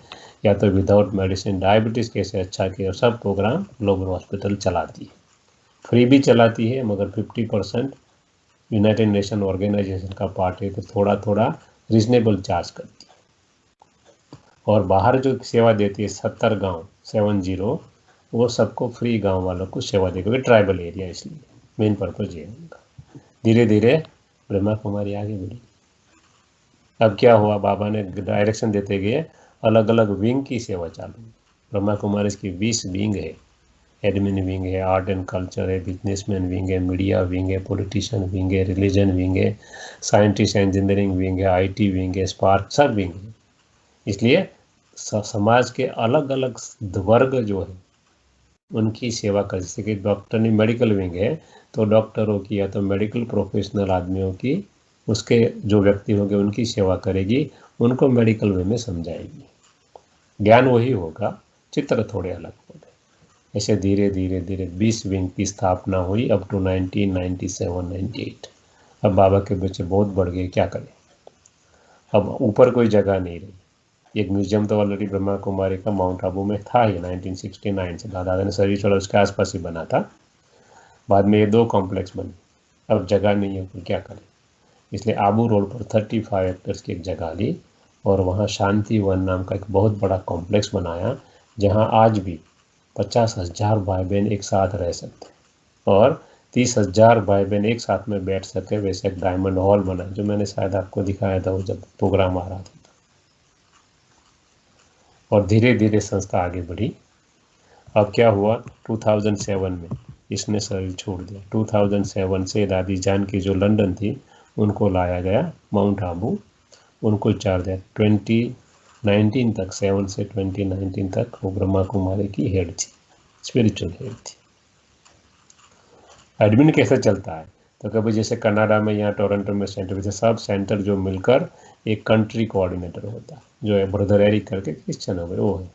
Speaker 1: या तो विदाउट मेडिसिन डायबिटीज़ कैसे अच्छा किया, सब प्रोग्राम ग्लोबल हॉस्पिटल चलाती है। फ्री भी चलाती है, मगर 50% यूनाइटेड नेशन ऑर्गेनाइजेशन का पार्ट है, तो थोड़ा थोड़ा रीजनेबल चार्ज करती है। और बाहर जो सेवा देती है 70 गांव 70, वो सबको फ्री, गांव वालों को सेवा देगी, क्योंकि ट्राइबल एरिया, इसलिए मेन पर्पज ये है उनका। धीरे धीरे ब्रह्मा कुमारी आगे बढ़ी। अब क्या हुआ, बाबा ने डायरेक्शन देते गए, अलग अलग विंग की सेवा चालू। ब्रह्मा कुमारी की 20 विंग है। एडमिन विंग है, आर्ट एंड कल्चर है, बिजनेसमैन विंग है, मीडिया विंग है, पॉलिटिशियन विंग है, रिलीजन विंग है, साइंटिस्ट इंजीनियरिंग विंग है, आईटी विंग है, स्पार्क, सब विंग है। इसलिए समाज के अलग अलग वर्ग जो है उनकी सेवा कर, जैसे कि डॉक्टर ने मेडिकल विंग है, तो डॉक्टरों की या तो मेडिकल प्रोफेशनल आदमियों की, उसके जो व्यक्ति होंगे उनकी सेवा करेगी, उनको मेडिकल वे में समझाएगी। ज्ञान वही होगा, चित्र थोड़े अलग होंगे। ऐसे धीरे धीरे धीरे 20 विंग की स्थापना हुई, अप टू 1997-98। अब बाबा के बच्चे बहुत बढ़ गए, क्या करें, अब ऊपर कोई जगह नहीं रही। एक म्यूजियम तो ऑलरेडी ब्रह्मा कुमारी का माउंट आबू में था ही 1969 से, दादा ने सर्विस वाला उसके आसपास ही बना था। बाद में ये 2 कॉम्प्लेक्स बने, अब जगह नहीं है, क्या करें। इसलिए आबू रोड पर 35 एकर्स की एक जगह ली और वहाँ शांति वन नाम का एक बहुत बड़ा कॉम्प्लेक्स बनाया, जहाँ आज भी 50,000 भाई बहन एक साथ रह सकते और 30,000 भाई बहन एक साथ में बैठ सके, वैसे एक डायमंड हॉल बना, जो मैंने शायद आपको दिखाया था वो जब प्रोग्राम आ रहा था। और धीरे धीरे संस्था आगे बढ़ी। अब क्या हुआ, 2007 में इसने शरीर छोड़ दिया। 2007 से दादी जान की जो लंदन थी, उनको लाया गया माउंट आबू, उनको चार्ज दिया। 2019 तक, 7 से 2019 तक वो ब्रह्मा कुमारी की हेड थी, स्पिरिचुअल हेड थी। एडमिन कैसे चलता है, तो कभी जैसे कनाडा में, यहाँ टोरंटो में सेंटर, जैसे सब सेंटर जो मिलकर एक कंट्री कोऑर्डिनेटर होता है, जो है ब्रदर एरिक करके क्रिश्चियन हो गए, वो है।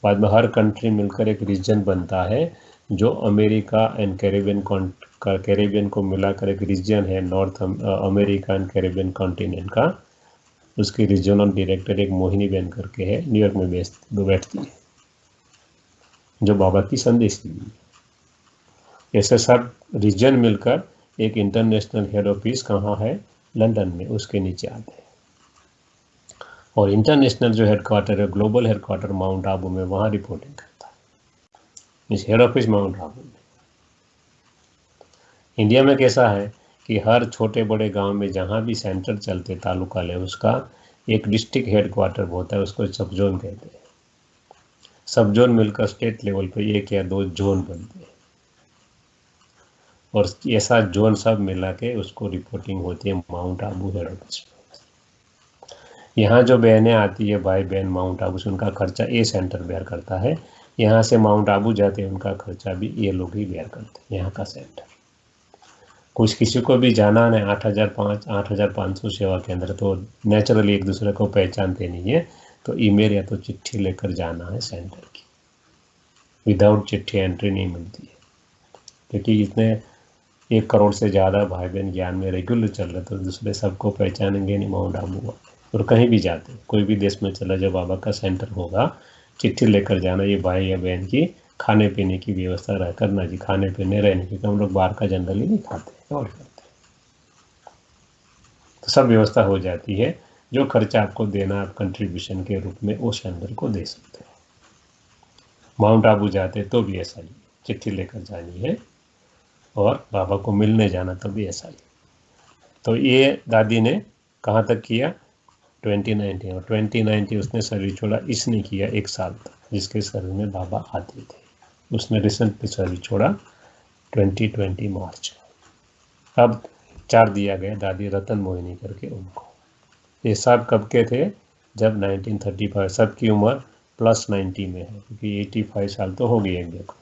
Speaker 1: बाद में हर कंट्री मिलकर एक रीजन बनता है, जो अमेरिका एंड कैरेबियन को मिलाकर एक रीजन है, north America and Caribbean continent का। उसकी रीजनल डायरेक्टर एक मोहिनी बहन करके है, न्यूयॉर्क में बैठती है, जो बाबा की संदेश दी है। ऐसे सब रीजन मिलकर एक इंटरनेशनल हेड ऑफिस कहाँ है, लंदन में, उसके नीचे आते हैं। और इंटरनेशनल जो हेडक्वार्टर है, ग्लोबल हेडक्वार्टर माउंट आबू में, वहाँ रिपोर्टिंग करता है। इस हेड ऑफिस माउंट आबू में। इंडिया में कैसा है कि हर छोटे बड़े गांव में जहाँ भी सेंटर चलते तालुका ले, उसका एक डिस्ट्रिक्ट हेडक्वार्टर होता है, उसको सब जोन कहते हैं। सब जोन मिलकर स्टेट लेवल पे 1 या 2 जोन बनते हैं, और ऐसा जोन सब मिला के उसको रिपोर्टिंग होती है माउंट आबू हेड ऑफिस। यहाँ जो बहनें आती है, भाई बहन माउंट आबू से, उनका खर्चा ये सेंटर बेयर करता है। यहाँ से माउंट आबू जाते हैं, उनका खर्चा भी ये लोग ही बेयर करते हैं, यहाँ का सेंटर। कुछ किसी को भी जाना है 8,500 सेवा केंद्र, तो नेचुरली एक दूसरे को पहचानते नहीं है, तो ईमेल या तो चिट्ठी लेकर जाना है सेंटर की। विदाउट चिट्ठी एंट्री नहीं मिलती है, क्योंकि इतने 1 करोड़ से ज़्यादा भाई बहन ज्ञान में रेगुलर चल रहे, तो दूसरे सबको पहचानेंगे नहीं माउंट आबू। और कहीं भी जाते, कोई भी देश में चला, जब बाबा का सेंटर होगा, चिट्ठी लेकर जाना, ये भाई या बहन की खाने पीने की व्यवस्था रह करना जी, खाने पीने रहने की, हम लोग बाहर का जनरली नहीं खाते और करते, तो सब व्यवस्था हो जाती है। जो खर्चा आपको देना, आप कंट्रीब्यूशन के रूप में उस सेंटर को दे सकते हैं। माउंट आबू जाते तो भी ऐसा ही, चिट्ठी लेकर जानी है, और बाबा को मिलने जाना तो भी ऐसा ही। तो ये दादी ने कहाँ तक किया, 2019, और 2019 उसने शरीर छोड़ा। इसने किया 1 साल तक, जिसके शरीर में बाबा आते थे। उसने रिसेंटली शरीर छोड़ा 2020 मार्च। अब 4 दिया गया दादी रतन मोहिनी करके उनको। ये सब कब के थे, जब 1935। सबकी उम्र +90 में है, क्योंकि 85 साल तो हो गए, देखो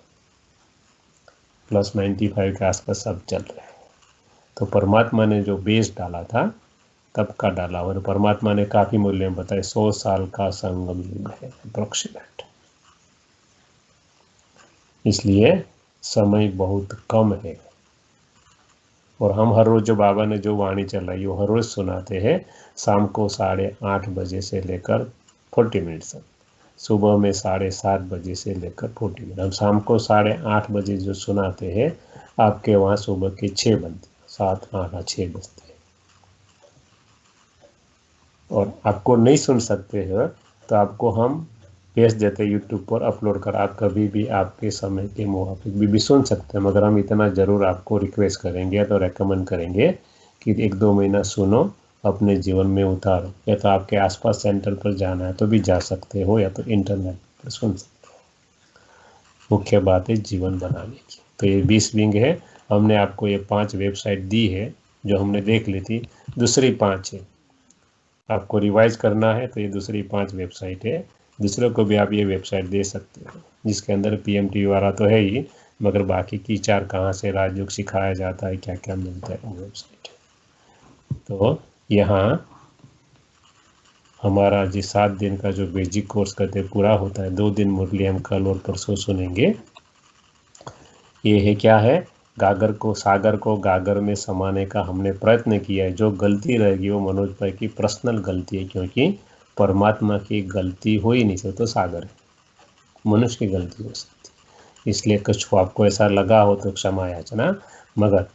Speaker 1: +95 के आसपास सब चल रहे हैं। तो परमात्मा ने जो बेस डाला था तब का डाला, और परमात्मा ने काफ़ी मूल्य में बताया 100 साल का संगम युग है अप्रोक्सीमेट। इसलिए समय बहुत कम है। और हम हर रोज़ जो बाबा ने जो वाणी चलाई वो हर रोज़ सुनाते हैं, शाम को 8:30 बजे से लेकर 40 मिनट तक, सुबह में 7:30 बजे से लेकर 40 मिनट। हम शाम को 8:30 बजे जो सुनाते हैं, आपके वहाँ सुबह के 6 बनते, 7, 8, 6 बजते हैं। और आपको नहीं सुन सकते हो तो आपको हम भेज देते यूट्यूब पर अपलोड कर, आप कभी भी आपके समय के मुताबिक भी सुन सकते हैं। मगर हम इतना ज़रूर आपको रिक्वेस्ट करेंगे तो रेकमेंड करेंगे कि 1-2 महीना सुनो, अपने जीवन में उतारो। या तो आपके आसपास सेंटर पर जाना है तो भी जा सकते हो, या तो इंटरनेट पर सुन सकते हो। मुख्य बात है जीवन बनाने की। तो ये 20 विंग है। हमने आपको ये 5 वेबसाइट दी है जो हमने देख ली थी, दूसरी 5 है। आपको रिवाइज करना है तो ये दूसरी 5 वेबसाइट है। दूसरों को भी आप ये वेबसाइट दे सकते हो, जिसके अंदर PMT वाला तो है ही, मगर बाकी की 4 कहाँ से राजयोग सिखाया जाता है, क्या क्या मिलता है, वो वेबसाइट है। तो यहाँ हमारा जी 7 दिन का जो बेसिक कोर्स करते पूरा होता है। 2 दिन मुरली हम कल और परसों सुनेंगे। ये है क्या है, सागर को गागर में समाने का हमने प्रयत्न किया है। जो गलती रहेगी वो मनोज भाई की पर्सनल गलती है, क्योंकि परमात्मा की गलती हो ही नहीं सकती, तो सागर है, मनुष्य की गलती हो सकती। इसलिए कुछ आपको ऐसा लगा हो तो क्षमा याचना, मगर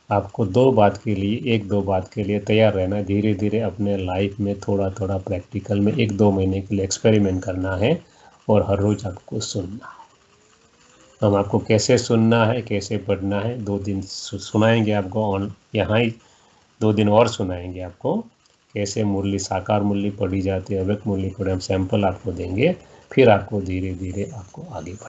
Speaker 1: आपको 2 बात के लिए 1-2 बात के लिए तैयार रहना। धीरे धीरे अपने लाइफ में थोड़ा थोड़ा प्रैक्टिकल में 1-2 महीने के लिए एक्सपेरिमेंट करना है, और हर रोज़ आपको सुनना है। हम आपको कैसे सुनना है, कैसे पढ़ना है, 2 दिन सुनाएंगे आपको यहाँ ही 2 दिन और सुनाएंगे आपको कैसे मुरली, साकार मुरली पढ़ी जाती है, अव्यक्त मुरली पढ़े, हम सैंपल आपको देंगे। फिर आपको धीरे धीरे आपको आगे